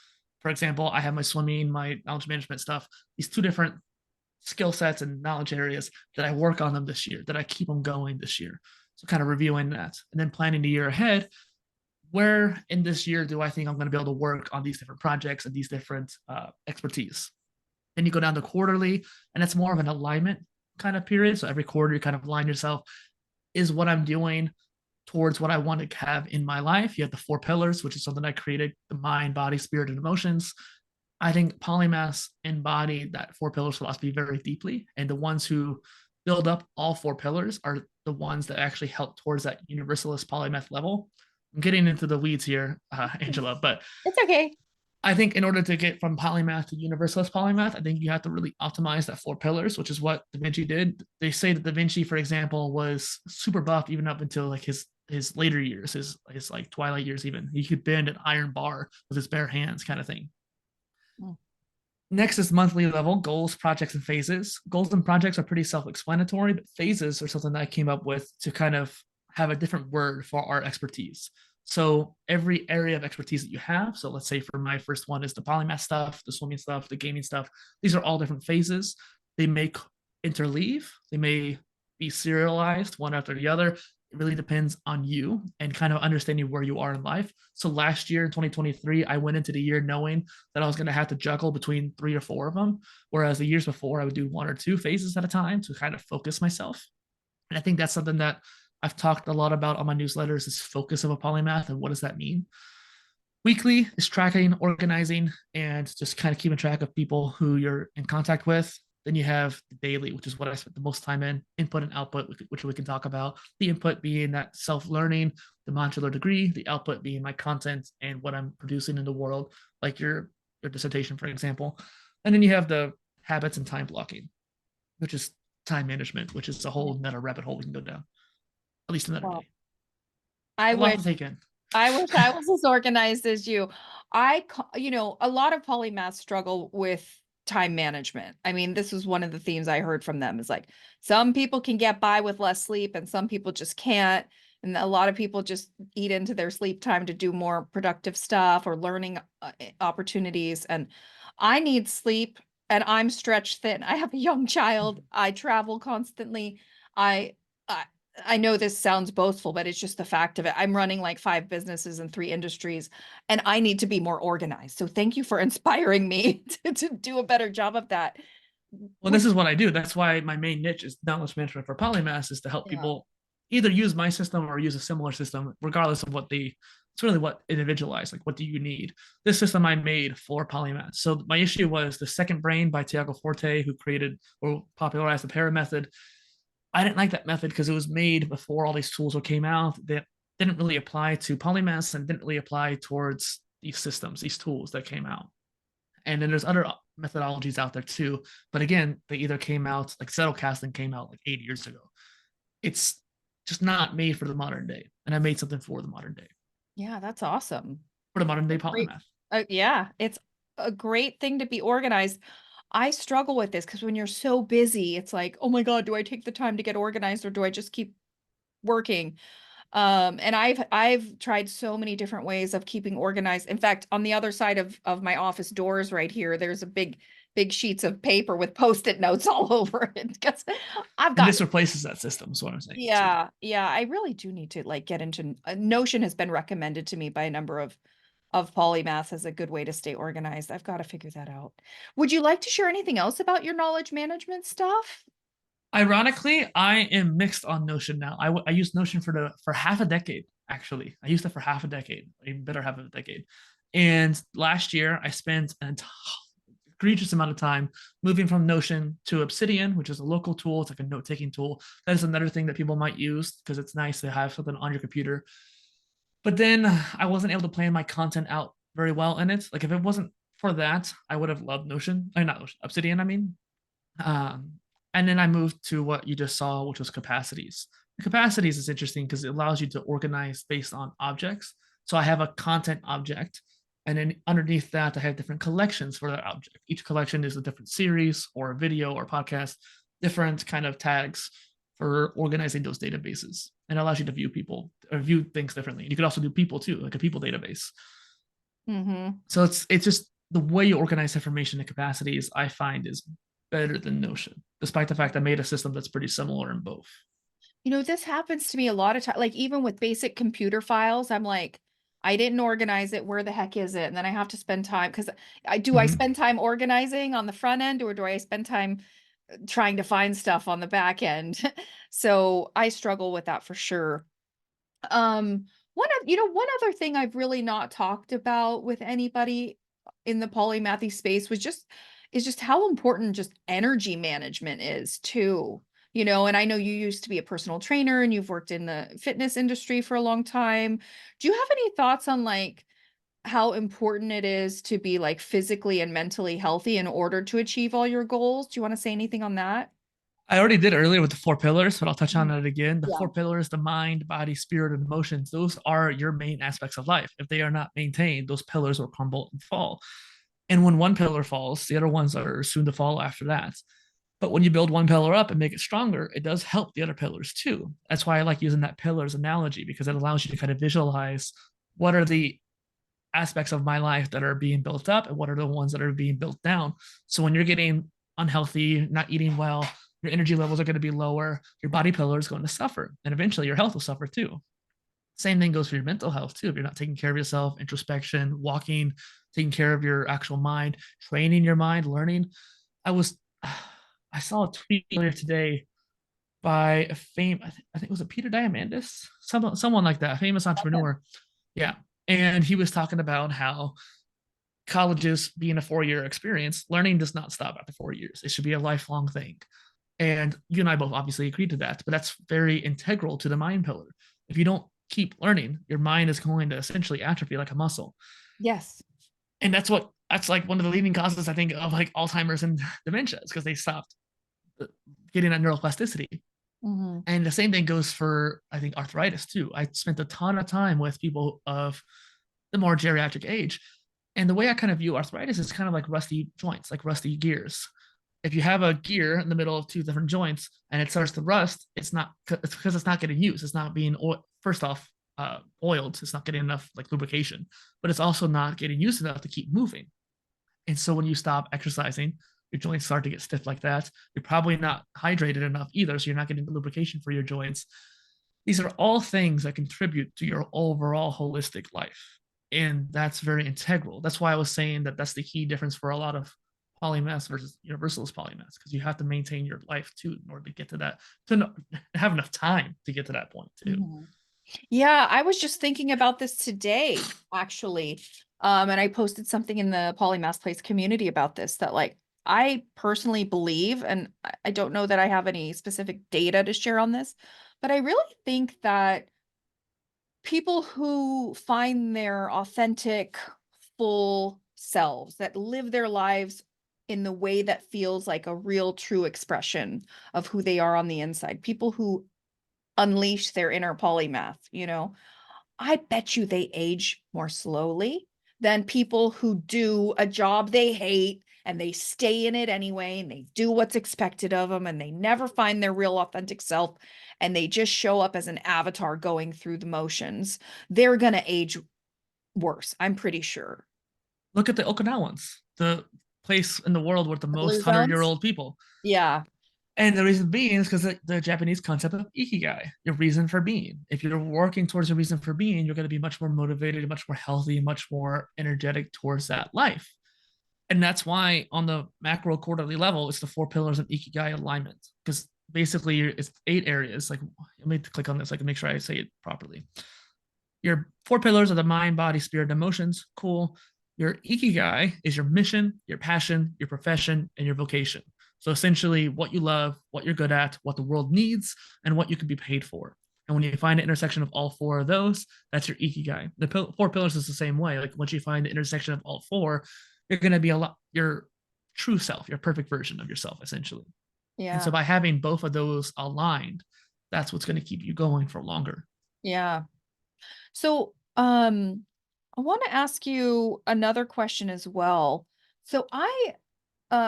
for example, I have my swimming, my knowledge management stuff, these two different skill sets and knowledge areas that I work on them this year, that I keep them going this year. So, kind of reviewing that and then planning the year ahead. Where in this year do I think I'm going to be able to work on these different projects and these different expertise? Then you go down to quarterly, and it's more of an alignment kind of period. So every quarter, you kind of align yourself. Is what I'm doing towards what I want to have in my life? You have the four pillars, which is something I created: the mind, body, spirit, and emotions. I think polymaths embody that four pillars philosophy very deeply. And the ones who build up all four pillars are the ones that actually help towards that universalist polymath level. I'm getting into the weeds here, Angela, but It's okay. I think in order to get from polymath to universalist polymath, I think you have to really optimize that four pillars, which is what Da Vinci did. They say that Da Vinci, for example, was super buff even up until like his later years, his like twilight years. Even he could bend an iron bar with his bare hands, kind of thing. Mm. Next is monthly level goals, projects, and phases. Goals and projects are pretty self-explanatory, but phases are something that I came up with to kind of have a different word for our expertise. So every area of expertise that you have. So let's say for my first one is the polymath stuff, the swimming stuff, the gaming stuff. These are all different phases. They may interleave. They may be serialized one after the other. It really depends on you and kind of understanding where you are in life. So last year in 2023, I went into the year knowing that I was going to have to juggle between three or four of them. Whereas the years before, I would do one or two phases at a time to kind of focus myself. And I think that's something that I've talked a lot about on my newsletters is focus of a polymath and what does that mean? Weekly is tracking, organizing, and just kind of keeping track of people who you're in contact with. Then you have the daily, which is what I spent the most time in, input and output, which we can talk about. The input being that self-learning, the modular degree, the output being my content and what I'm producing in the world, like your dissertation, for example. And then you have the habits and time blocking, which is time management, which is a whole meta rabbit hole we can go down, at least another Well, day. I A lot wish to take in. I wish I was as organized as you. A lot of polymaths struggle with time management. I mean, this was one of the themes I heard from them is like some people can get by with less sleep and some people just can't. And a lot of people just eat into their sleep time to do more productive stuff or learning opportunities. And I need sleep and I'm stretched thin. I have a young child. I travel constantly. I, I I know this sounds boastful, but it's just the fact of it. I'm running like 5 businesses and 3 industries, and I need to be more organized. So thank you for inspiring me to do a better job of that. Well, Would this is what I do. That's why my main niche is knowledge management for Polymath is to help Yeah. people either use my system or use a similar system, regardless of what they. It's really what individualized. Like, what do you need? This system I made for Polymath. So my issue was the second brain by Tiago Forte, who created or popularized the para method. I didn't like that method because it was made before all these tools came out that didn't really apply to polymaths and didn't really apply towards these systems, these tools that came out. And then there's other methodologies out there too. But again, they either came out like Zettelkasten came out like 8 years ago. It's just not made for the modern day. And I made something for the modern day, Yeah, that's awesome. for the modern day Great. polymath. Yeah, it's a great thing to be organized. I struggle with this because when you're so busy, it's like, oh my God, do I take the time to get organized or do I just keep working? And I've tried so many different ways of keeping organized. In fact, on the other side of my office doors right here, there's a big sheets of paper with post-it notes all over it because I've And got this replaces that system, is what I'm saying too. yeah, yeah, I really do need to like get into Notion has been recommended to me by a number of polymaths as a good way to stay organized. I've got to figure that out. Would you like to share anything else about your knowledge management stuff? Ironically, I am mixed on Notion now. I used Notion for half a decade, actually. I used it for half a decade, even better half of a decade. And last year, I spent an egregious amount of time moving from Notion to Obsidian, which is a local tool. It's like a note taking tool. That is another thing that people might use because it's nice to have something on your computer. But then I wasn't able to plan my content out very well in it. Like if it wasn't for that, I would have loved Notion. I mean, not Notion, Obsidian, I mean. Um, and then I moved to what you just saw, which was capacities. Capacities is interesting because it allows you to organize based on objects. So I have a content object, and then underneath that, I have different collections for that object. Each collection is a different series or a video or podcast, different kind of tags for organizing those databases. And it allows you to view people or view things differently. You could also do people too, like a people database. Mm-hmm. So it's just the way you organize information in capacities, I find is better than Notion, despite the fact I made a system that's pretty similar in both. This happens to me a lot of time. Like even with basic computer files, I'm like, I didn't organize it. Where the heck is it? And then I have to spend time because I Mm-hmm. spend time organizing on the front end or do I spend time trying to find stuff on the back end? So I struggle with that for sure. One other thing I've really not talked about with anybody in the polymathy space is just how important just energy management is too. And I know you used to be a personal trainer and you've worked in the fitness industry for a long time. Do you have any thoughts on like how important it is to be like physically and mentally healthy in order to achieve all your goals? Do you want to say anything on that? I already did earlier with the 4 pillars, but I'll touch on Mhm. that again. The Yeah. 4 pillars, the mind, body, spirit, and emotions, those are your main aspects of life. If they are not maintained, those pillars will crumble and fall. And when one pillar falls, the other ones are soon to fall after that. But when you build one pillar up and make it stronger, it does help the other pillars too. That's why I like using that pillars analogy because it allows you to kind of visualize what are the aspects of my life that are being built up and what are the ones that are being built down. So when you're getting unhealthy, not eating well, your energy levels are going to be lower, your body pillar is going to suffer, and eventually your health will suffer too. Same thing goes for your mental health too. If you're not taking care of yourself, introspection, walking, taking care of your actual mind, training your mind, learning. I was, I saw a tweet earlier today by I think it was a Peter Diamandis, someone like that, a famous entrepreneur. Yeah, and he was talking about how colleges being a 4 year experience, learning does not stop after 4 years. It should be a lifelong thing. And you and I both obviously agreed to that, but that's very integral to the mind pillar. If you don't keep learning, your mind is going to essentially atrophy like a muscle. Yes. And that's like one of the leading causes, I think, of like Alzheimer's and dementia, is because they stopped getting that neuroplasticity. Hmm. And the same thing goes for, I think, arthritis too. I spent a ton of time with people of the more geriatric age. And the way I kind of view arthritis is kind of like rusty joints, like rusty gears. If you have a gear in the middle of two different joints and it starts to rust, it's because it's not getting used. It's not being first off oiled. It's not getting enough like lubrication, but it's also not getting used enough to keep moving. And so when you stop exercising, your joints start to get stiff like that. You're probably not hydrated enough either, so you're not getting the lubrication for your joints. These are all things that contribute to your overall holistic life. And that's very integral. That's why I was saying that that's the key difference for a lot of polymaths versus universalist polymaths, because you have to maintain your life too in order to get to that, to have enough time to get to that point too. Mhm. Yeah, I was just thinking about this today, actually. And I posted something in the Polymath Place community about this that like I personally believe, and I don't know that I have any specific data to share on this, but I really think that people who find their authentic, full selves, that live their lives in the way that feels like a real, true expression of who they are on the inside, people who unleash their inner polymath, I bet you they age more slowly than people who do a job they hate and they stay in it anyway and they do what's expected of them and they never find their real authentic self and they just show up as an avatar going through the motions. They're going to age worse, I'm pretty sure. Look at the Okinawans, the place in the world with the The blue most 100-year zones? old people. Yeah. And the reason being is because the Japanese concept of ikigai, your reason for being. If you're working towards your reason for being, you're going to be much more motivated, much more healthy, much more energetic towards that life. And that's why on the macro quarterly level, it's the four pillars of ikigai alignment. Because basically, it's 8 areas. Like, let me click on this. I can make sure I say it properly. Your four pillars are the mind, body, spirit, and emotions. Cool. Your ikigai is your mission, your passion, your profession, and your vocation. So essentially, what you love, what you're good at, what the world needs, and what you can be paid for. And when you find the intersection of all four of those, that's your ikigai. The four pillars is the same way. Like once you find the intersection of all four, you're going to be a lot your true self, your perfect version of yourself, essentially. And so Yeah. by having both of those aligned, that's what's going to keep you going for longer. Yeah. So, I want to ask you another question as well. So I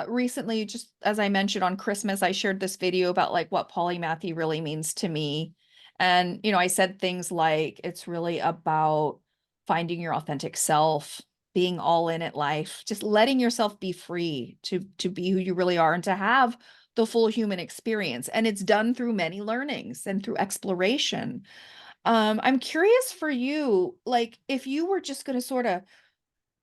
recently, just as I mentioned on Christmas, I shared this video about like what polymathy really means to me. And, I said things like it's really about finding your authentic self, being all in at life, just letting yourself be free to be who you really are and to have the full human experience. And it's done through many learnings and through exploration. I'm curious for you, like if you were just going to sort of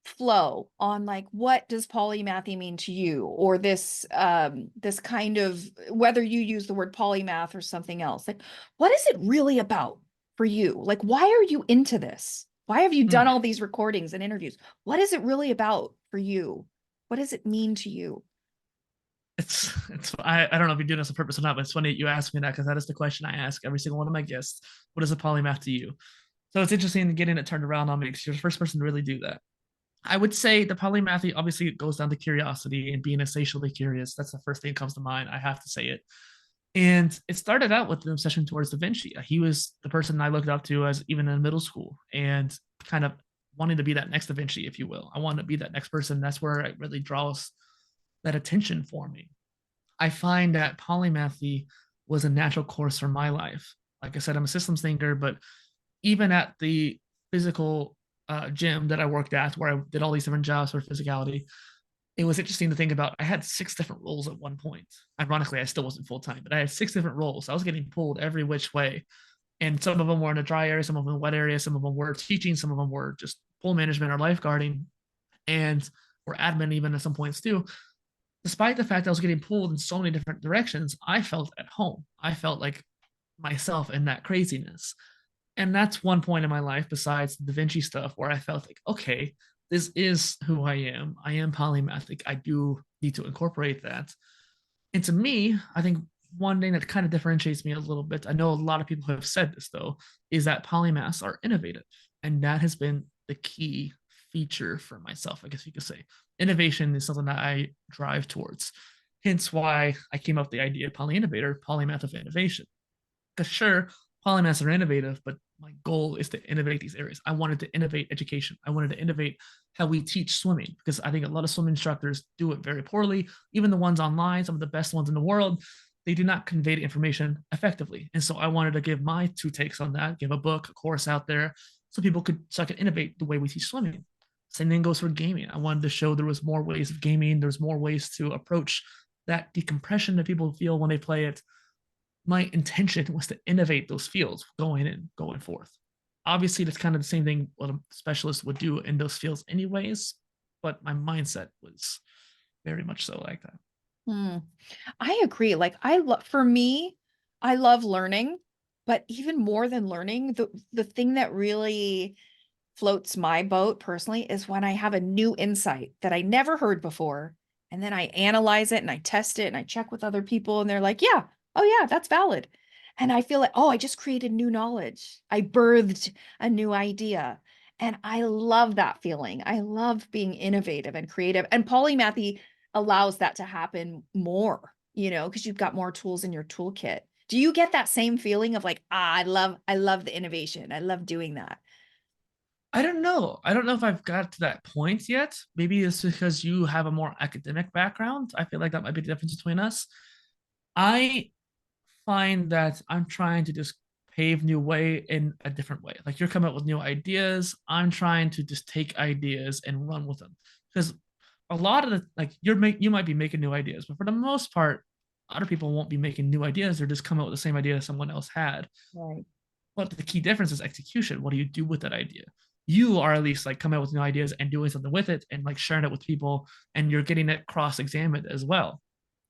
flow on like what does polymathy mean to you or this kind of whether you use the word polymath or something else, like what is it really about for you? Like why are you into this? Why have you done Hmm. all these recordings and interviews? What is it really about for you? What does it mean to you? I don't know if you're doing this on purpose or not, but it's funny that you ask me that because that is the question I ask every single one of my guests. What is a polymath to you? So it's interesting getting it turned around on me because you're the first person to really do that. I would say the polymathy obviously it goes down to curiosity and being insatiably curious. That's the first thing that comes to mind. I have to say it. And it started out with an obsession towards Da Vinci. He was the person I looked up to as even in middle school and kind of wanting to be that next Da Vinci, if you will. I wanted to be that next person. That's where it really draws that attention for me. I find that polymathy was a natural course for my life. Like I said, I'm a systems thinker, but even at the physical gym that I worked at, where I did all these different jobs for physicality, it was interesting to think about. I had 6 different roles at one point. Ironically, I still wasn't full time, but I had 6 different roles. I was getting pulled every which way. And some of them were in a dry area, some of them in a wet area, some of them were teaching, some of them were just pool management or lifeguarding, and or admin even at some points too. Despite the fact I was getting pulled in so many different directions, I felt at home. I felt like myself in that craziness. And that's one point in my life besides the Da Vinci stuff where I felt like, okay, this is who I am. I am polymathic. I do need to incorporate that. And to me, I think one thing that kind of differentiates me a little bit, I know a lot of people have said this though, is that polymaths are innovative. And that has been the key feature for myself, I guess you could say. Innovation is something that I drive towards. Hence why I came up with the idea of Polyinnovator, polymath of innovation. Because sure, polymaths are innovative, but my goal is to innovate these areas. I wanted to innovate education. I wanted to innovate how we teach swimming because I think a lot of swim instructors do it very poorly. Even the ones online, some of the best ones in the world, they do not convey the information effectively. And so I wanted to give my two takes on that, give a book, a course out there so people could so I could innovate the way we teach swimming. Same thing goes for gaming. I wanted to show there was more ways of gaming, there's more ways to approach that decompression that people feel when they play it. My intention was to innovate those fields going in, going forth. Obviously, that's kind of the same thing what a specialist would do in those fields, anyways. But my mindset was very much so like that. Hmm. I agree. Like I love for me, I love learning, but even more than learning, the thing that really floats my boat personally is when I have a new insight that I never heard before. And then I analyze it and I test it and I check with other people and they're like, yeah, oh yeah, that's valid. And I feel like, oh, I just created new knowledge. I birthed a new idea. And I love that feeling. I love being innovative and creative. And polymathy allows that to happen more, because you've got more tools in your toolkit. Do you get that same feeling of like, I love the innovation. I love doing that. I don't know. I don't know if I've got to that point yet. Maybe it's because you have a more academic background. I feel like that might be the difference between us. I find that I'm trying to just pave new way in a different way. Like you're coming up with new ideas. I'm trying to just take ideas and run with them. Because a lot of the like you might be making new ideas, but for the most part, other people won't be making new ideas. They're just coming up with the same idea someone else had. Right. But the key difference is execution. What do you do with that idea? You are at least like coming up with new ideas and doing something with it and like sharing it with people, and you're getting it cross-examined as well.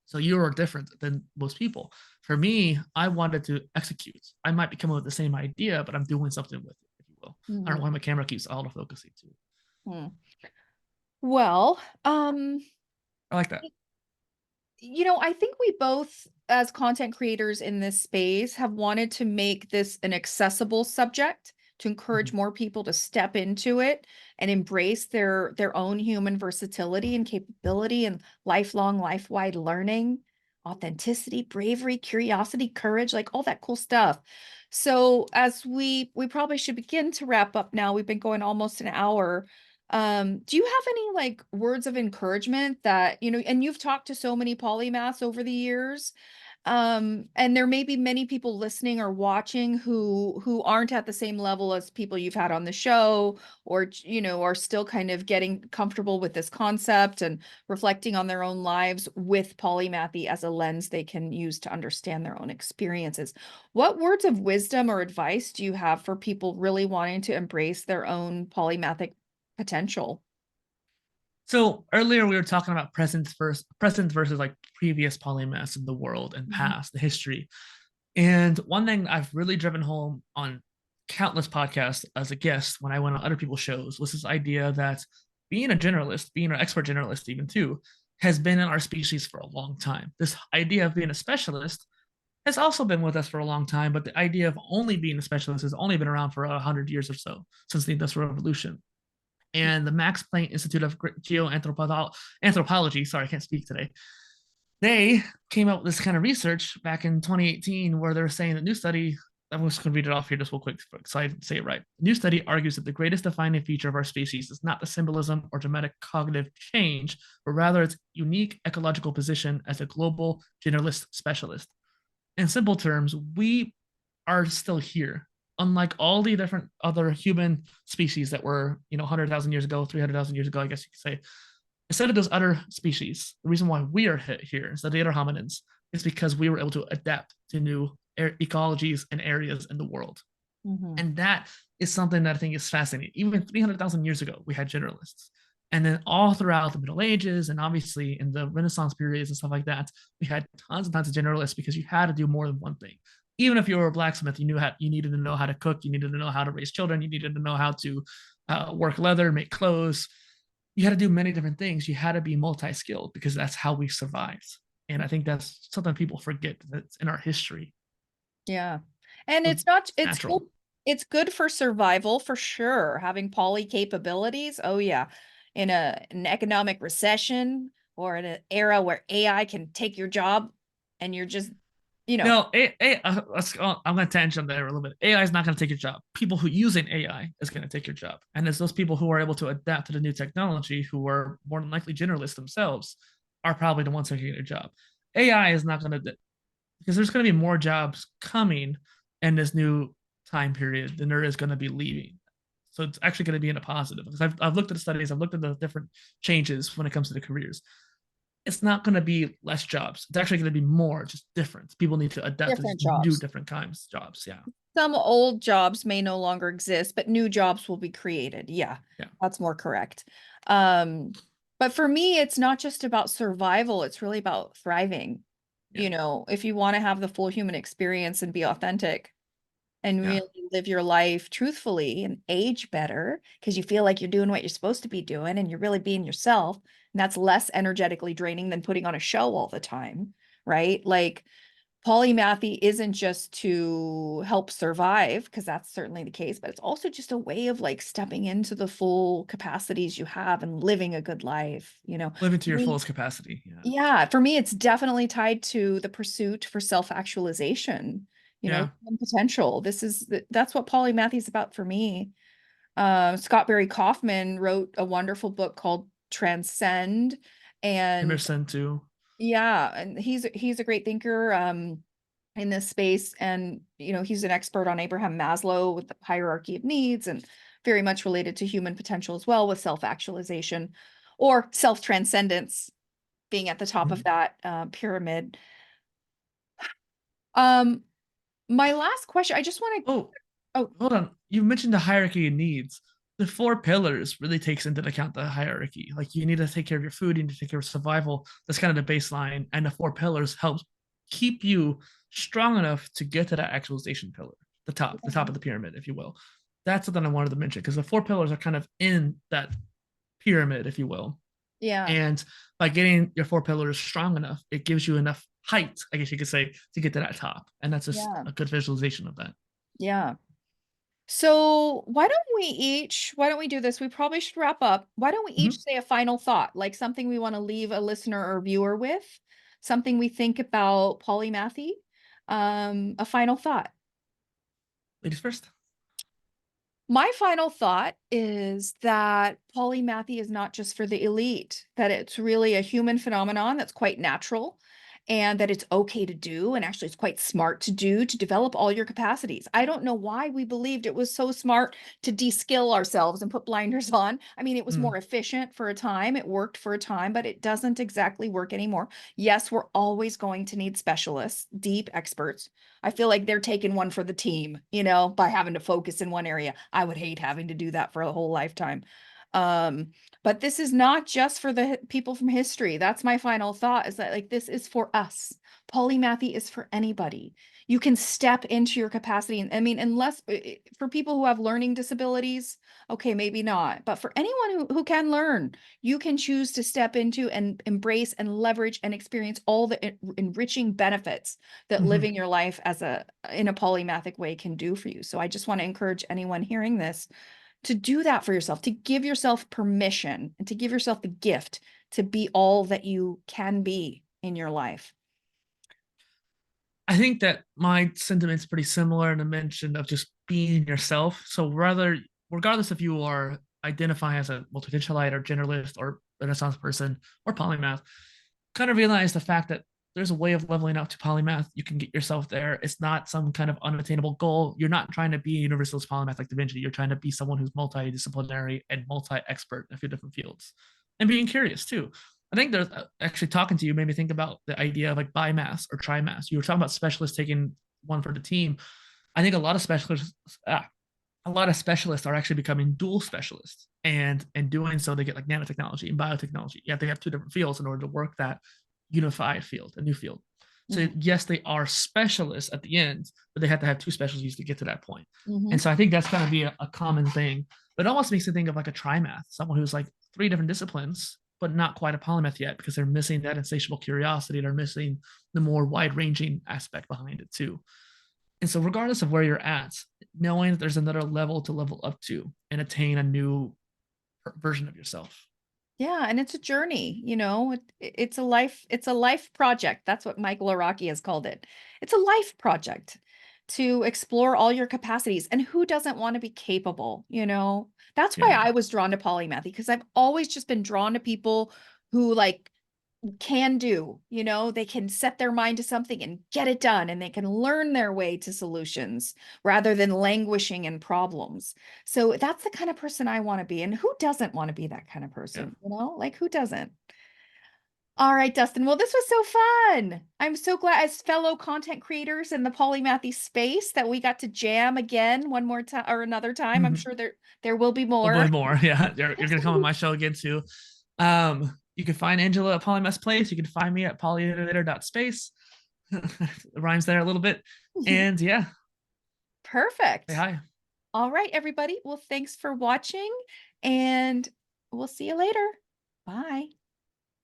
So you are different than most people. For me, I wanted to execute. I might be coming with the same idea, but I'm doing something with it, if you will. I don't know Mhm. why my camera keeps autofocusing too. Hmm. Well, I like that. I think we both, as content creators in this space, have wanted to make this an accessible subject to encourage Mhm. more people to step into it and embrace their own human versatility and capability and lifelong, life-wide learning, authenticity, bravery, curiosity, courage, like all that cool stuff. So as we probably should begin to wrap up now. We've been going almost an hour. Do you have any like words of encouragement that, and you've talked to so many polymaths over the years, and there may be many people listening or watching who aren't at the same level as people you've had on the show, or are still kind of getting comfortable with this concept and reflecting on their own lives with polymathy as a lens they can use to understand their own experiences. What words of wisdom or advice do you have for people really wanting to embrace their own polymathic potential? So earlier we were talking about present versus like previous polymaths in the world and Mhm. past, the history. And one thing I've really driven home on countless podcasts as a guest when I went on other people's shows was this idea that being a generalist, being an expert generalist, even too, has been in our species for a long time. This idea of being a specialist has also been with us for a long time, but the idea of only being a specialist has only been around for 100 years or so since the Industrial Revolution. And the Max Planck Institute of Geoanthropology, sorry, I can't speak today, they came up with this kind of research back in 2018 where they're saying that new study, I'm just going to read it off here just real quick so I say it right. New study argues that the greatest defining feature of our species is not the symbolism or dramatic cognitive change, but rather its unique ecological position as a global generalist specialist. In simple terms, we are still here. Unlike all the different other human species that were, 100,000 years ago, 300,000 years ago, I guess you could say, instead of those other species, the reason why we are here instead of the other hominins is because we were able to adapt to new ecologies and areas in the world. Mhm. And that is something that I think is fascinating. Even 300,000 years ago, we had generalists. And then all throughout the Middle Ages and obviously in the Renaissance periods and stuff like that, we had tons and tons of generalists because you had to do more than one thing. Even if you were a blacksmith, you needed to know how to cook, you needed to know how to raise children, you needed to know how to work leather, make clothes. You had to do many different things. You had to be multi-skilled because that's how we survived. And I think that's something people forget that's in our history. Yeah. And So it's not it's it's good natural. it's good for survival for sure. Having poly capabilities. Oh yeah. In an economic recession or in an era where AI can take your job and you're just you know, No, I'm going to tangent there a little bit. AI is not going to take your job. People who using AI is going to take your job, and it's those people who are able to adapt to the new technology, who are more than likely generalists themselves, are probably the ones taking your job. AI is not going to, because there's going to be more jobs coming in this new time period than there is going to be leaving. So it's actually going to be in a positive, because I've looked at the studies, I've looked at the different changes when it comes to the careers. It's not going to be less jobs. It's actually going to be more, just different. People need to adapt to these different new, jobs. different kinds of jobs. Yeah. Some old jobs may no longer exist, but new jobs will be created. Yeah, Yeah. that's more correct. Um, but for me, it's not just about survival, it's really about thriving. Yeah. If you want to have the full human experience and be authentic and Yeah. really live your life truthfully and age better because you feel like you're doing what you're supposed to be doing and you're really being yourself, and that's less energetically draining than putting on a show all the time, right? Like Polymathy isn't just to help survive, because that's certainly the case, but it's also just a way of like stepping into the full capacities you have and living a good life, Living to For your me, fullest capacity. Yeah. yeah, for me, it's definitely tied to the pursuit for self-actualization, Yeah. human potential. That's what Polymathy is about for me. Scott Barry Kaufman wrote a wonderful book called Transcend, and Emerson too. yeah, and he's a great thinker in this space, and he's an expert on Abraham Maslow with the hierarchy of needs, and very much related to human potential as well, with self-actualization or self-transcendence being at the top of Mhm. that pyramid. Um, my last question, I just want to, Oh, oh, hold on. You mentioned the hierarchy of needs. The four pillars really takes into account the hierarchy. Like you need to take care of your food, you need to take care of survival. That's kind of the baseline. And the four pillars helps keep you strong enough to get to that actualization pillar, the top of the pyramid, if you will. That's something I wanted to mention, because the four pillars are kind of in that pyramid, if you will. yeah, And by getting your four pillars strong enough, it gives you enough height, I guess you could say, to get to that top. And that's just yeah, a good visualization of that. yeah. So why don't we do this? We probably should wrap up. Why don't we each Mhm. say a final thought, like something we want to leave a listener or viewer with, something we think about polymathy, a final thought. Ladies first. My final thought is that polymathy is not just for the elite, that it's really a human phenomenon that's quite natural, and that it's okay to do, and actually it's quite smart to do, to develop all your capacities. I don't know why we believed it was so smart to de-skill ourselves and put blinders on. I mean, it was Mm. more efficient for a time, it worked for a time, but it doesn't exactly work anymore. Yes, we're always going to need specialists, deep experts. I feel like they're taking one for the team, by having to focus in one area. I would hate having to do that for a whole lifetime. Um, but this is not just for the people from history. That's my final thought, is that like this is for us. Polymathy is for anybody. You can step into your capacity. And I mean, unless for people who have learning disabilities, okay, maybe not. But for anyone who can learn, you can choose to step into and embrace and leverage and experience all the enriching benefits that Mhm. living your life in a polymathic way can do for you. So I just want to encourage anyone hearing this to do that for yourself, to give yourself permission and to give yourself the gift to be all that you can be in your life. I think that my sentiment's pretty similar in the mention of just being yourself. So rather, regardless if you are identifying as a multipotentialite or generalist or Renaissance person or polymath, kind of realize the fact that there's a way of leveling up to polymath. You can get yourself there. It's not some kind of unattainable goal. You're not trying to be a universalist polymath like Da Vinci. You're trying to be someone who's multidisciplinary and multi-expert in a few different fields, and being curious too. I think there's actually talking to you made me think about the idea of like bimass or trimass. You were talking about specialists taking one for the team. I think a lot of specialists are actually becoming dual specialists, and in doing so they get like nanotechnology and biotechnology. Yeah, they have two different fields in order to work that unified field, a new field. So Mhm. yes, they are specialists at the end, but they have to have two specialties to get to that point. And Mhm. so I think that's going to be a common thing. But it almost makes me think of like a trimath, someone who's like three different disciplines, but not quite a polymath yet, because they're missing that insatiable curiosity. They're missing the more wide ranging aspect behind it too. And so, regardless of where you're at, knowing that there's another level to level up to and attain a new version of yourself. Yeah, and it's a journey, it's a life project. That's what Mike Laraki has called it. It's a life project to explore all your capacities. And who doesn't want to be capable? That's why Yeah. I was drawn to polymathy, because I've always just been drawn to people who like can do, they can set their mind to something and get it done, and they can learn their way to solutions rather than languishing in problems. So that's the kind of person I want to be. And who doesn't want to be that kind of Yeah. person? Like who doesn't? All right, Dustin. Well, this was so fun. I'm so glad, as fellow content creators in the polymathy space, that we got to jam again one more time or another time. I'm sure there will be more. Hopefully more. Yeah. You're gonna come on my show again too. You can find Angela at Polymath Place. You can find me at polyinnovator.space. Rhymes there a little bit. And yeah, say Perfect. hi. All right, everybody. Well, thanks for watching, and we'll see you later. Bye.